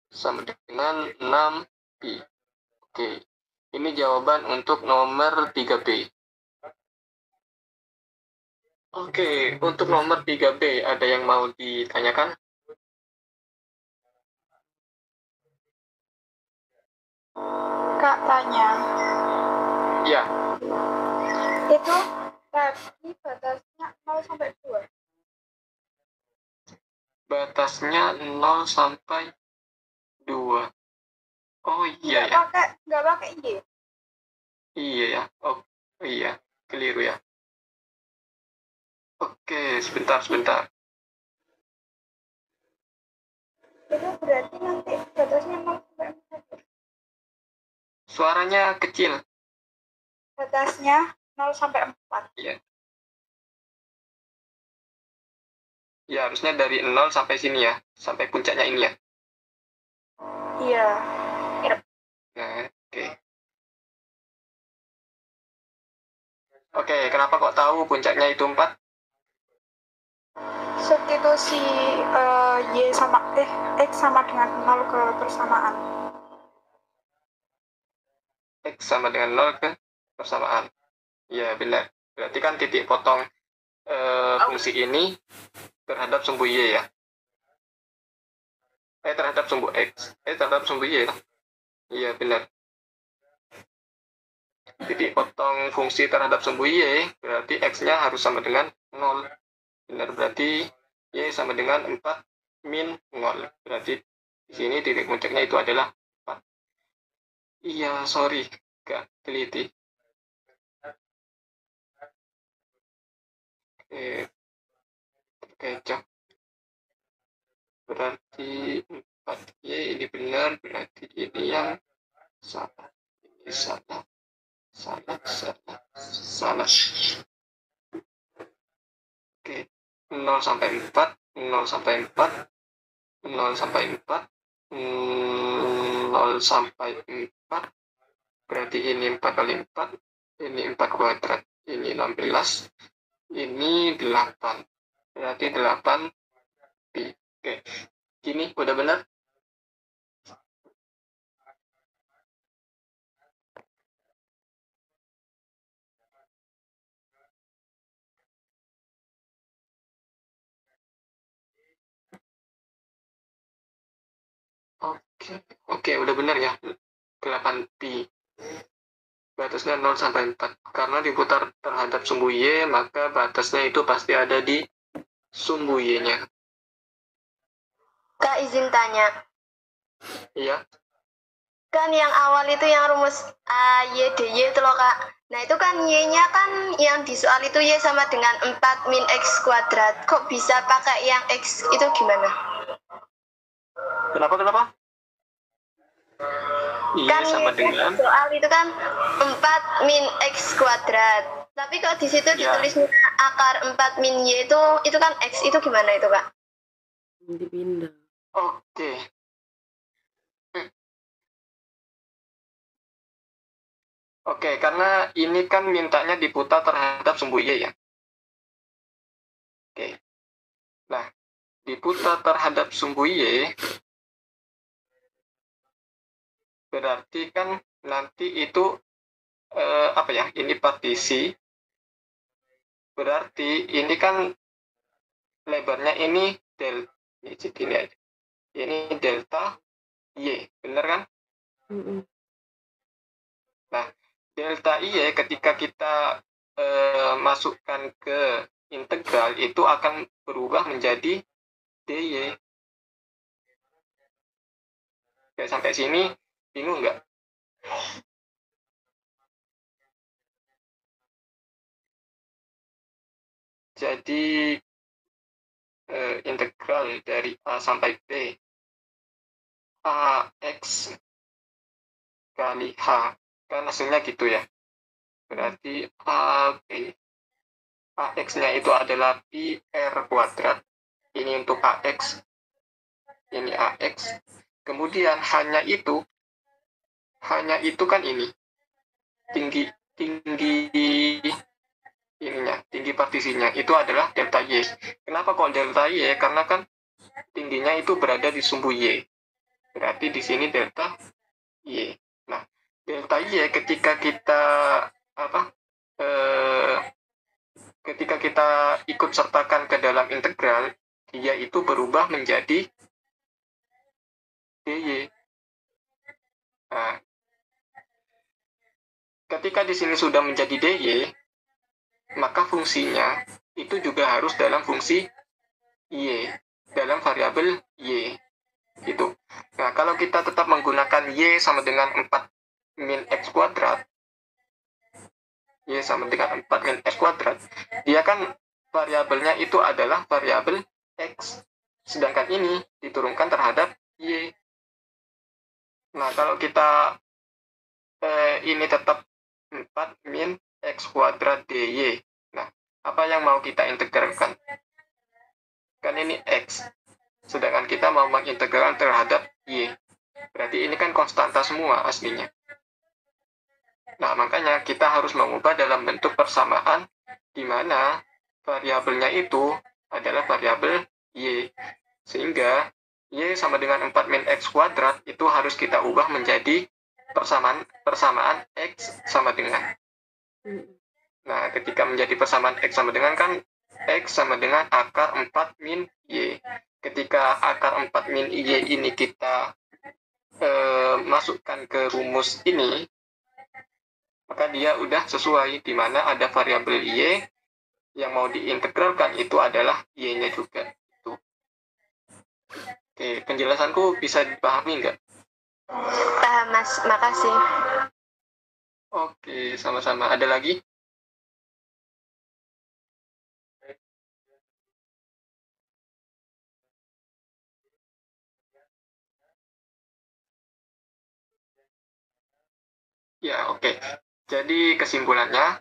sama dengan 6 pi. Oke, ini jawaban untuk nomor 3B. Oke, untuk nomor 3B ada yang mau ditanyakan? Kak tanya. Ya. Itu tadi batasnya 0 sampai 2. Batasnya 0 sampai 2. Oh iya ya. Nggak pakai Y. Iya ya. Oh iya, keliru ya. Oke, sebentar. Itu berarti nanti batasnya 0 sampai 4. Suaranya kecil. Batasnya 0 sampai 4. Iya. Ya, harusnya dari 0 sampai sini ya. Sampai puncaknya ini ya. Iya. Nah, oke. Oke, kenapa kok tahu puncaknya itu 4? Substitusi Y sama X sama dengan 0 ke persamaan. X sama dengan 0 ke persamaan. Iya, benar. Berarti kan titik potong fungsi ini terhadap sumbu Y ya. Terhadap sumbu X. Terhadap sumbu Y ya. Iya, benar. Jadi potong fungsi terhadap sumbu Y, berarti X-nya harus sama dengan 0. Benar, berarti Y sama dengan 4 min 0. Berarti di sini titik puncaknya itu adalah 4. Iya, sorry, gak teliti. Kecoh. Berarti 4Y ini benar, berarti ini yang salah. Ini salah. Salah. Oke, 0 sampai 4, 0 sampai 4, 0 sampai 4, 0 sampai 4, berarti ini 4 kali 4, ini 4 kuadrat, ini 16, ini 8, berarti 8 pi. Oke, gini udah benar? Oke, udah benar ya. 8 pi. Batasnya 0 sampai 4. Karena diputar terhadap sumbu Y, maka batasnya itu pasti ada di sumbu Y-nya. Kak, izin tanya. Iya. Kan yang awal itu yang rumus A, Y, D, Y itu loh, Kak. Nah, itu kan Y-nya kan yang di soal itu Y sama dengan 4 min X kuadrat. Kok bisa pakai yang X itu gimana? Kenapa? Iya, Kan sama dengan soal itu kan 4 min X kuadrat. Tapi kok di situ Ya. ditulisnya akar 4 min Y itu kan X, itu gimana itu, Kak? Dipindah. Oke. Oke, karena ini kan mintanya diputar terhadap sumbu Y ya. Oke. Nah, diputar terhadap sumbu Y, berarti kan nanti itu apa ya? Ini partisi. Berarti ini kan lebarnya ini ini delta Y, bener kan? Mm-mm. Nah, delta Y ketika kita masukkan ke integral itu akan berubah menjadi dy. Oke, sampai sini bingung nggak? Jadi integral dari A sampai B AX kali H, kan hasilnya gitu ya. Berarti AB, AX-nya itu adalah pi R kuadrat. Ini untuk AX, ini AX. Kemudian hanya itu kan ini tinggi ininya, tinggi partisinya itu adalah delta Y. Kenapa kok delta Y? Karena kan tingginya itu berada di sumbu Y. Berarti di sini delta Y. Nah, delta Y ketika kita ketika kita ikut sertakan ke dalam integral, dia itu berubah menjadi dy. Nah, ketika di sini sudah menjadi dy, maka fungsinya itu juga harus dalam fungsi y, dalam variabel y. Gitu. Nah, kalau kita tetap menggunakan y sama dengan 4 min x kuadrat, y sama dengan 4 min x kuadrat, dia kan variabelnya itu adalah variabel x, sedangkan ini diturunkan terhadap y. Nah, kalau kita ini tetap 4 min x kuadrat dy. Nah, apa yang mau kita integralkan? Kan ini x, sedangkan kita mau mengintegral terhadap y. Berarti ini kan konstanta semua aslinya. Nah, makanya kita harus mengubah dalam bentuk persamaan di mana variabelnya itu adalah variabel y. Sehingga y sama dengan 4 min x kuadrat itu harus kita ubah menjadi persamaan x sama dengan. Nah, ketika menjadi persamaan x sama dengan kan x sama dengan akar 4 min y. Ketika akar 4 min y ini kita masukkan ke rumus ini, maka dia udah sesuai, di mana ada variabel Y yang mau diintegralkan itu adalah Y-nya juga. Itu. Oke, penjelasanku bisa dipahami nggak? Paham Mas, makasih. Oke, sama-sama. Ada lagi? Ya, oke. Jadi kesimpulannya,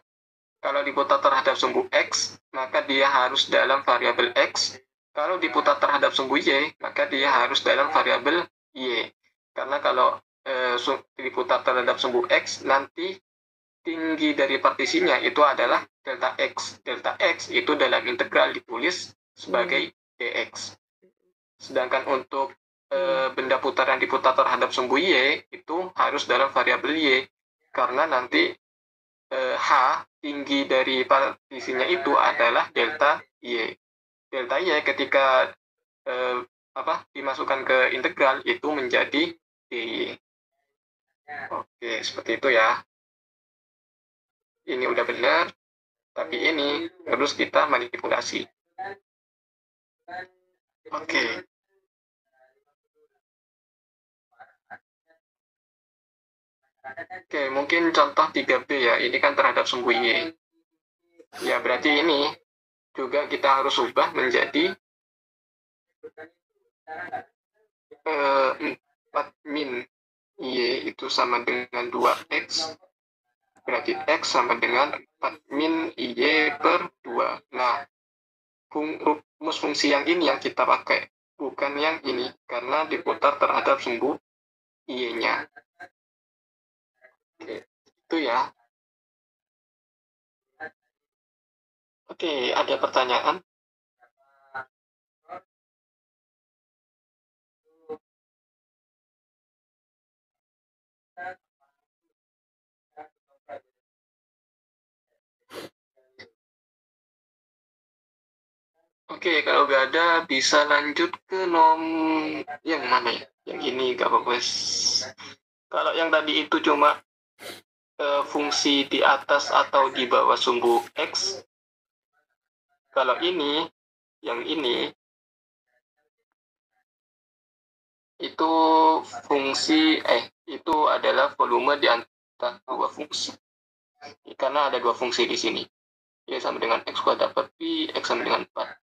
kalau diputar terhadap sumbu X, maka dia harus dalam variabel X. Kalau diputar terhadap sumbu Y, maka dia harus dalam variabel Y. Karena kalau diputar terhadap sumbu X, nanti tinggi dari partisinya itu adalah delta X. Delta X itu dalam integral ditulis sebagai dx. Sedangkan untuk benda putar yang diputar terhadap sumbu Y, itu harus dalam variabel Y. Karena nanti H tinggi dari partisinya itu adalah delta Y. Delta Y ketika dimasukkan ke integral itu menjadi dy. Oke, seperti itu ya. Ini udah benar, tapi ini harus kita manipulasi. Oke. Oke, mungkin contoh 3B ya. Ini kan terhadap sumbu Y. Ya, berarti ini juga kita harus ubah menjadi 4 min Y itu sama dengan 2X. Berarti X sama dengan 4 min Y per 2. Nah, rumus fungsi yang ini yang kita pakai. Bukan yang ini, karena diputar terhadap sumbu Y-nya. Oke, itu ya. Oke, ada pertanyaan? Oke, kalau nggak ada, bisa lanjut ke yang mana ya? Yang ini nggak apa-apa. Kalau yang tadi itu cuma fungsi di atas atau di bawah sumbu X. Kalau ini, yang ini, itu fungsi, itu adalah volume di antara dua fungsi. Karena ada dua fungsi di sini. Y sama dengan X kuadrat per Pi, X sama dengan 4.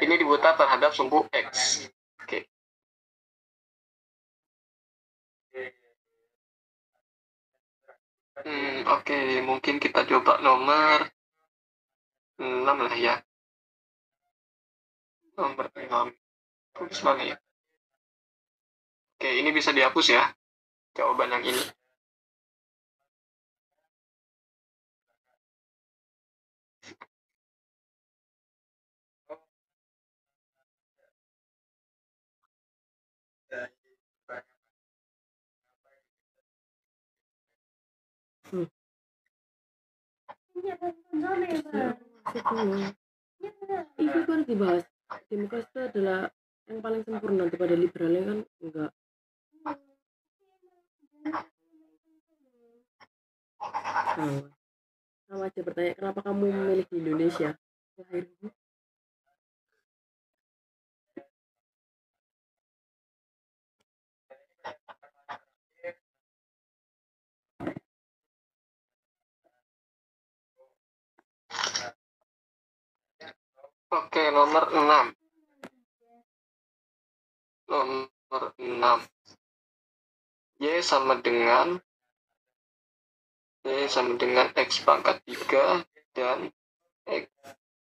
Ini diputar terhadap sumbu X. Oke. Oke, mungkin kita coba nomor 6 lah ya. Nomor 6. Tulis mana ya? Oke, ini bisa dihapus ya. Jawaban yang ini. Itu kan dibahas demokrasi itu adalah yang paling sempurna daripada liberalnya kan enggak. Sama aja bertanya kenapa kamu memilih di Indonesia lahirmu. Oke, nomor 6. Nomor 6. Y sama dengan X pangkat 3 dan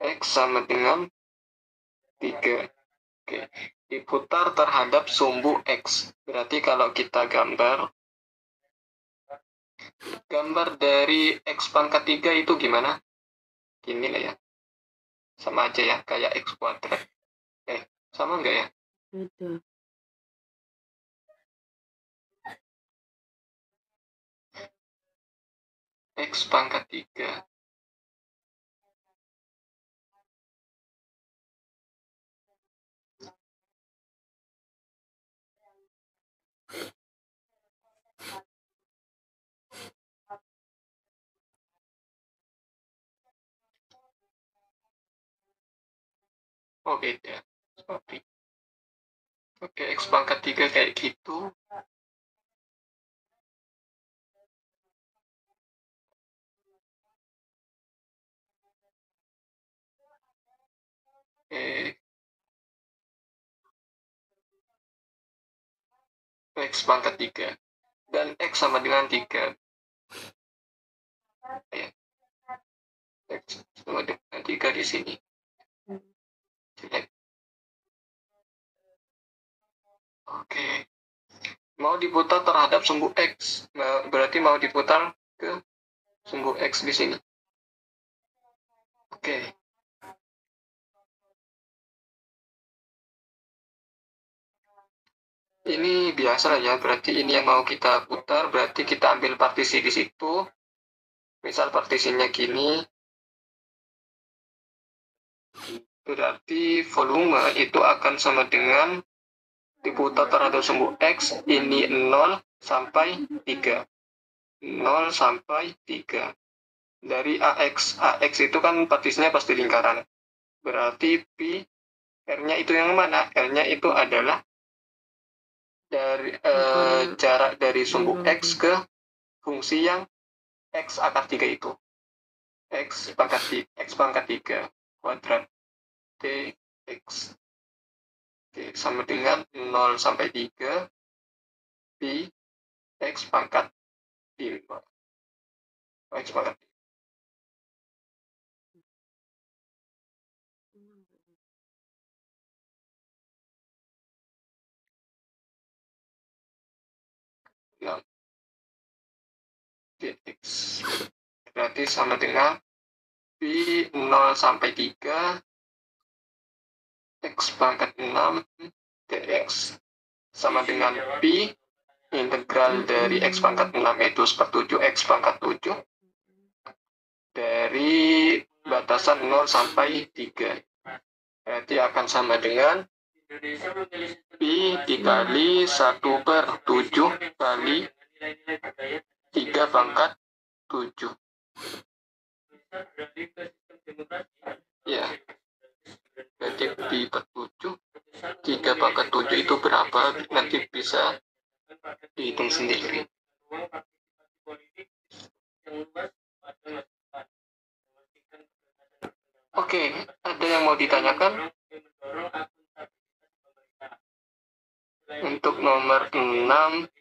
X sama dengan 3. Oke, diputar terhadap sumbu X. Berarti kalau kita gambar dari X pangkat 3 itu gimana? Gini lah ya. Sama aja ya, kayak X kuadrat. Sama enggak ya? Beda. X pangkat 3. Oh, beda. Sorry. Oke, X pangkat 3 kayak gitu. Oke, X pangkat 3. Dan X sama dengan 3. Ya. X sama dengan 3 di sini. Jelek. Oke. Mau diputar terhadap sumbu X. Berarti mau diputar ke sumbu X di sini. Oke. Ini biasa ya, berarti ini yang mau kita putar, berarti kita ambil partisi di situ. Misal partisinya gini. Berarti volume itu akan sama dengan diputar terhadap sumbu X, ini 0 sampai 3. 0 sampai 3. Dari AX. AX itu kan partisinya pasti lingkaran. Berarti pi, R-nya itu yang mana? R-nya itu adalah dari jarak dari sumbu X ke fungsi yang X akar 3 itu. X pangkat 3 kuadrat dx. Oke, sama dengan 0 sampai 3 pi X pangkat 5. X pangkat 5. Dx. Berarti sama dengan pi 0 sampai 3 X pangkat 6 dx sama dengan pi integral dari X pangkat 6 itu sepertujuh X pangkat 7 dari batasan 0 sampai 3. Berarti akan sama dengan pi dikali 1/7 kali 3 pangkat 7. Ya, berarti pi per 7, 3 pangkat 7 itu berapa? Nanti bisa dihitung sendiri. Oke, ada yang mau ditanyakan? Untuk nomor 6,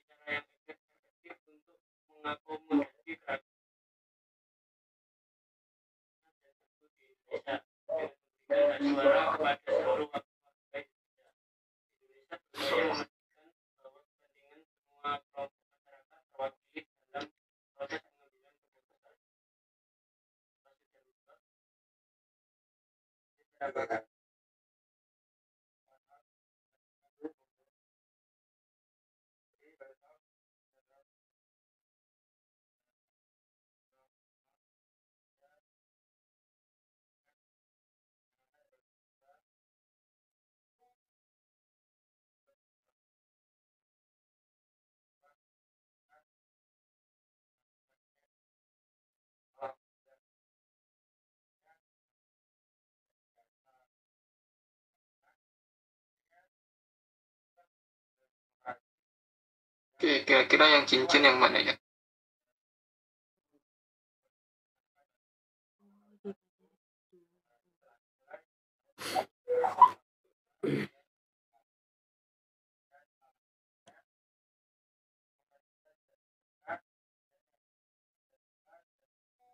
oke, kira-kira yang cincin yang mana ya?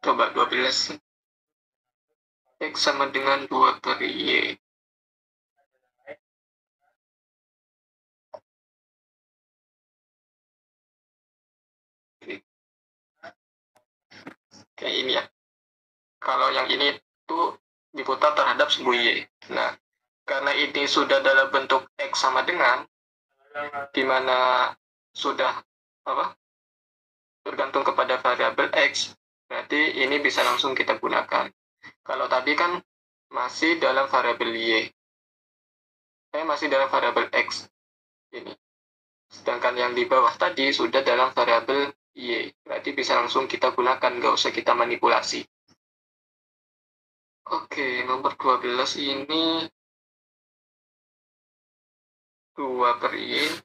Coba 12. X sama dengan 2 per Y. Kayak ini ya. Kalau yang ini tuh diputar terhadap sumbu Y. Nah, karena ini sudah dalam bentuk X sama dengan, di mana sudah bergantung kepada variabel X, berarti ini bisa langsung kita gunakan. Kalau tadi kan masih dalam variabel Y. Masih dalam variabel X. Ini. Sedangkan yang di bawah tadi sudah dalam variabel Y. Berarti bisa langsung kita gunakan, nggak usah kita manipulasi. Oke, nomor 12 ini 2 per Y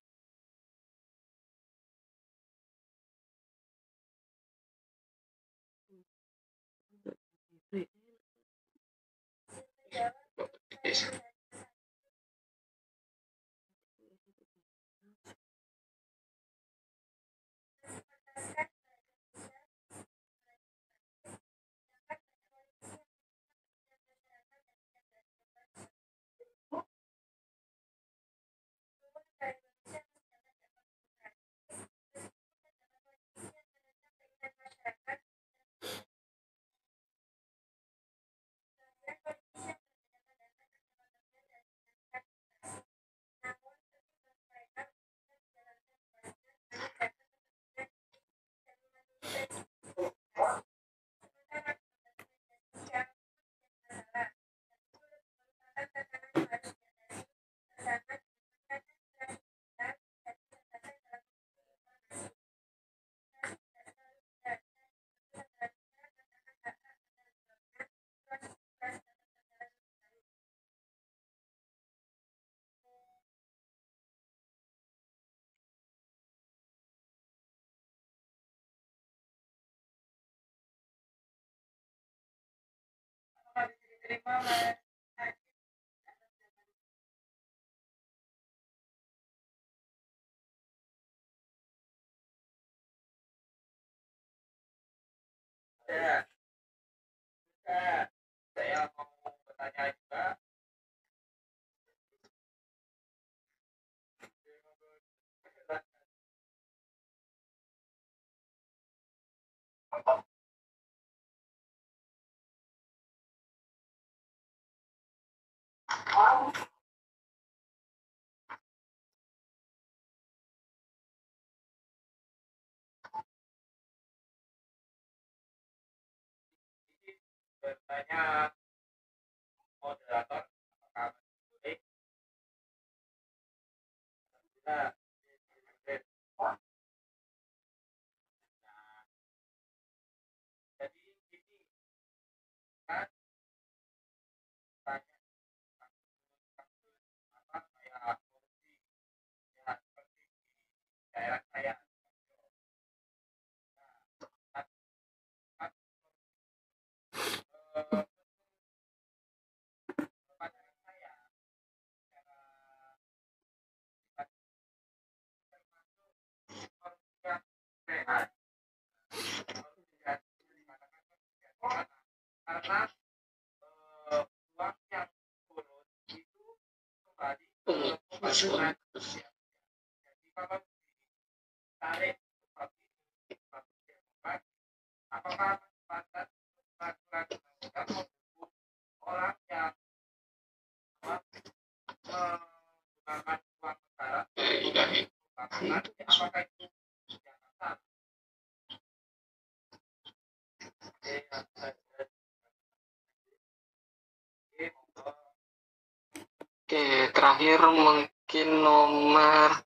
Oke, terakhir mungkin nomor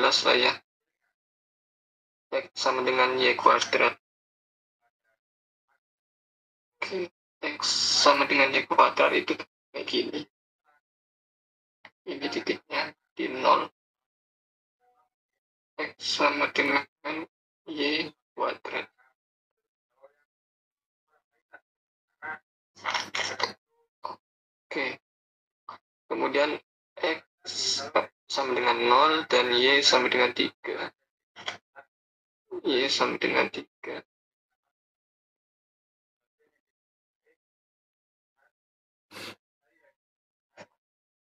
11 lah ya. X sama dengan Y kuadrat. Oke, X sama dengan Y kuadrat itu kayak gini. Ini titiknya di 0. X sama dengan Y kuadrat. Oke. Kemudian X sama dengan 0 dan Y sama dengan 3. Y sama dengan 3.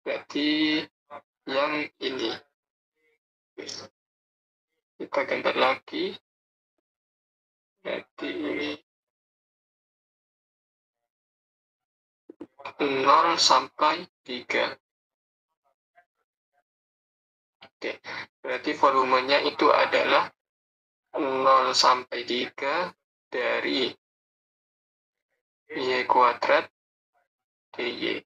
Berarti yang ini. Kita gambar lagi. Berarti 0 sampai 3. Oke, berarti volumenya itu adalah 0 sampai 3 dari Y kuadrat dy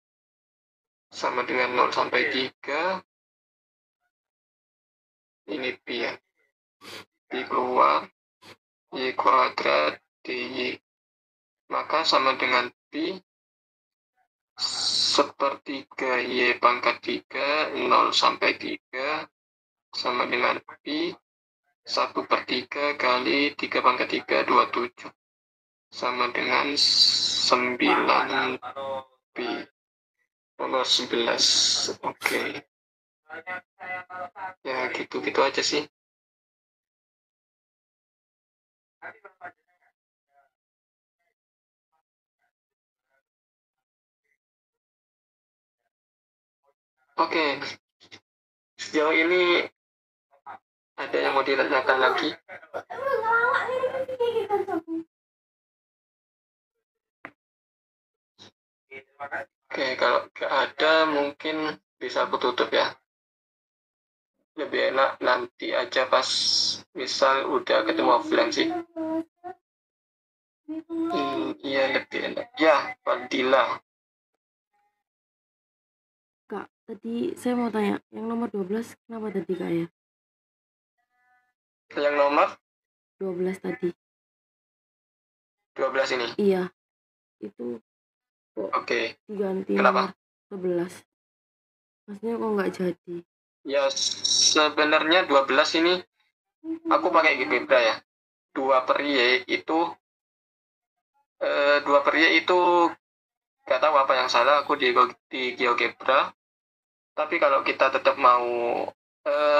sama dengan 0 sampai 3 ini pi ya, pi keluar Y kuadrat DY. Maka sama dengan Pi sepertiga Y pangkat 3, 0 sampai 3, sama dengan Pi 1/3 kali 3 pangkat 3, 27. Sama dengan 9 Pi. 11. Oke. Ya, gitu-gitu aja sih. Oke. Sejauh ini ada yang mau ditanyakan lagi? Oke, kalau nggak ada mungkin bisa aku tutup ya. Lebih enak nanti aja pas misal udah ketemu offline sih. Iya, lebih enak. Ya, Fadila. Kak, tadi saya mau tanya, yang nomor 12 kenapa tadi Kak ya? Yang nomor 12 tadi. 12 ini. Iya, itu kok Oke. diganti Kenapa? nomor 11. Maksudnya kok nggak jadi? Ya, sebenarnya 12 ini aku pakai GeoGebra ya. 2/Y itu 2/Y itu nggak tahu apa yang salah aku di GeoGebra. Tapi kalau kita tetap mau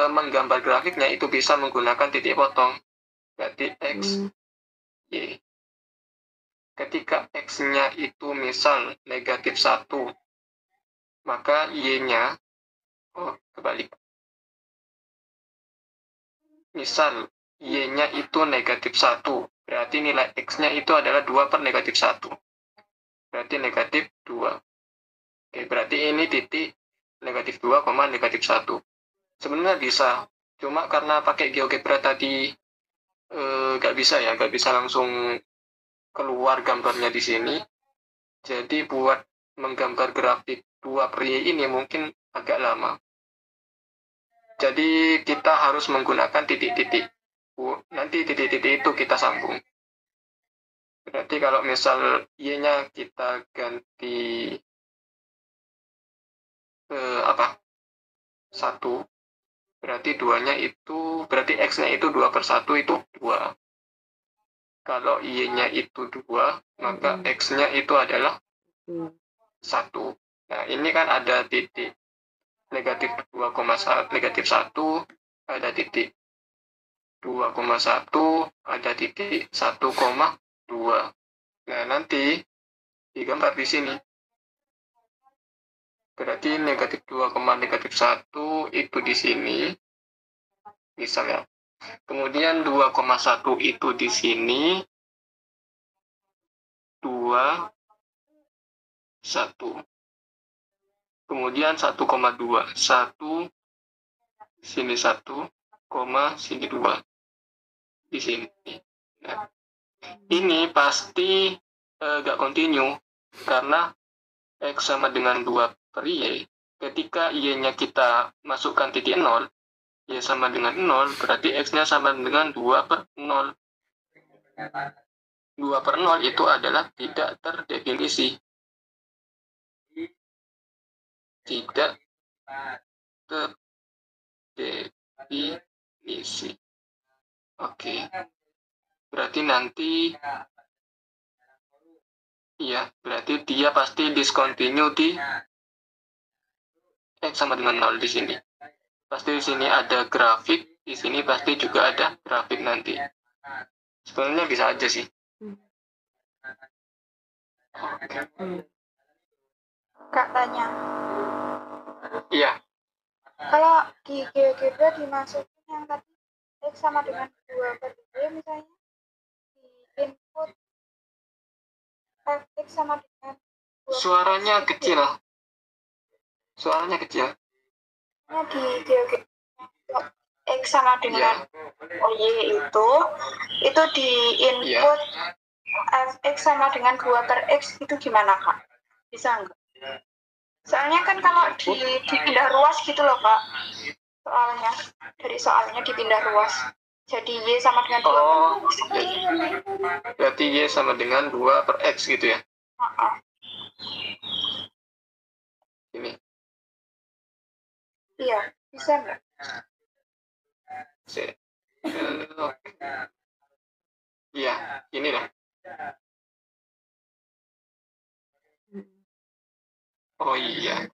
menggambar grafiknya itu bisa menggunakan titik potong. Berarti X, Y. Ketika X-nya itu misal -1, maka Y-nya kebalik. Misal Y-nya itu -1, berarti nilai X-nya itu adalah 2/-1. Berarti -2. Oke, berarti ini titik -2, -1. Sebenarnya bisa, cuma karena pakai GeoGebra tadi nggak bisa langsung keluar gambarnya di sini. Jadi buat menggambar grafik 2/Y ini mungkin agak lama. Jadi kita harus menggunakan titik-titik. Nanti titik-titik itu kita sambung. Berarti kalau misal Y-nya kita ganti 1, berarti 2-nya itu, berarti X-nya itu 2/1 itu 2. Kalau Y-nya itu 2, maka X-nya itu adalah 1. Nah, ini kan ada titik -2,1, ada titik 2,1, ada titik 1,2. Nah, nanti digambar di sini. Berarti -2,-1 itu di sini. Misalnya. Kemudian 2,1 itu di sini. 2, 1. Kemudian 1,2. 1, sini 1, sini 2. Di sini. Nah, ini pasti nggak continue karena X sama dengan 2/Y. Ketika Y-nya kita masukkan titik 0, Y sama dengan 0, berarti X-nya sama dengan 2/0. 2/0 itu adalah tidak terdefinisi. Tidak terdefinisi. Oke. Berarti nanti berarti dia pasti discontinue di X sama dengan 0 di sini. Pasti di sini ada grafik, di sini pasti juga ada grafik nanti. Sebenarnya bisa aja sih. Oke. Kak tanya, Iya. kalau di GeoGebra dimasukin yang tadi X sama dengan 2/Y misalnya, di input X sama dengan 2/Y. Suaranya kecil. Suaranya kecil. Nah, di GeoGebra X sama dengan Y itu di input Fx sama dengan 2/X itu gimana Kak? Bisa nggak? Soalnya kan kalau dipindah ruas gitu loh Kak, soalnya dipindah ruas. Jadi Y sama dengan 2 Oh, per X. berarti Y sama dengan 2 per X gitu ya. Ini. Iya, bisa nggak? Oke. Iya, ini lah. Oh iya.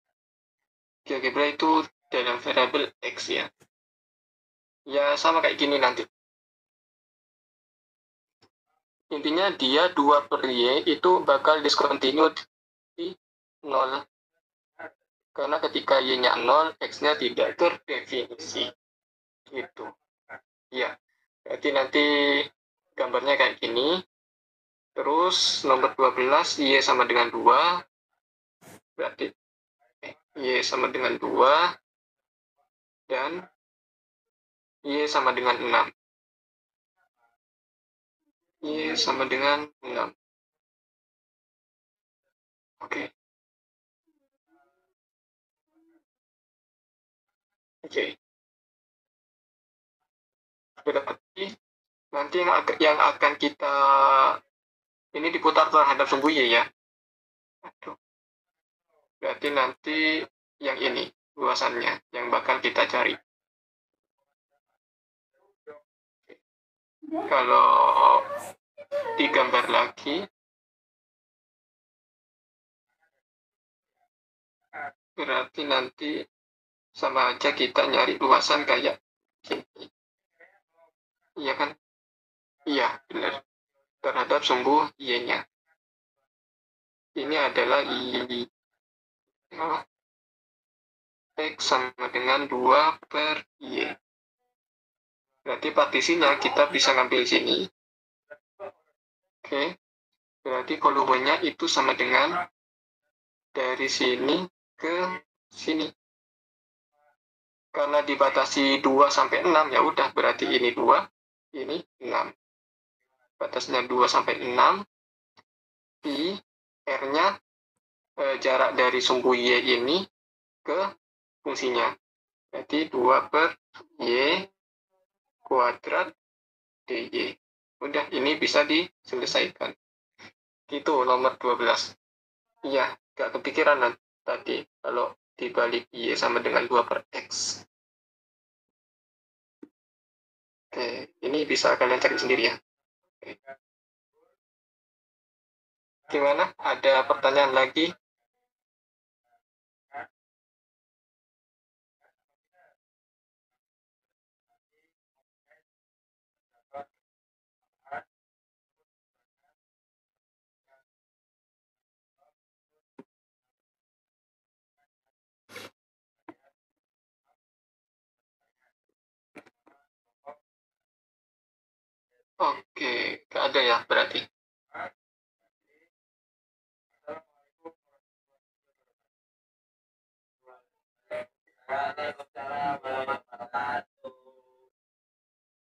Algebra itu dalam variabel X ya. Ya sama kayak gini nanti. Intinya dia 2 per Y itu bakal discontinued di 0. Karena ketika Y-nya 0, X-nya tidak terdefinisi. Gitu. Ya, berarti nanti gambarnya kayak gini. Terus nomor 12, Y sama dengan 2. Berarti Y sama dengan 2. Dan Y sama dengan 6. Y sama dengan 6. Oke. Oke. Berarti nanti yang akan kita ini diputar terhadap sumbu Y ya. Aduh. Berarti nanti yang ini luasannya yang bakal kita cari. Kalau digambar lagi, berarti nanti sama aja kita nyari luasan kayak gini. Iya kan? Iya, benar. Terhadap sumbu Y-nya. Ini adalah I. X sama dengan 2 per Y. Berarti partisinya kita bisa ngambil sini. Oke. Berarti volumenya itu sama dengan dari sini ke sini. Karena dibatasi 2 sampai 6, ya udah berarti ini 2, ini 6. Batasnya 2 sampai 6. Pi R-nya jarak dari sumbu Y ini ke fungsinya. Jadi 2 per Y kuadrat DY. Udah, ini bisa diselesaikan. Itu nomor 12. Iya, gak kepikiran tadi kalau dibalik Y sama dengan 2 per X. Oke, ini bisa kalian cari sendiri ya. Oke. Gimana? Ada pertanyaan lagi? Oke, gak ada ya berarti.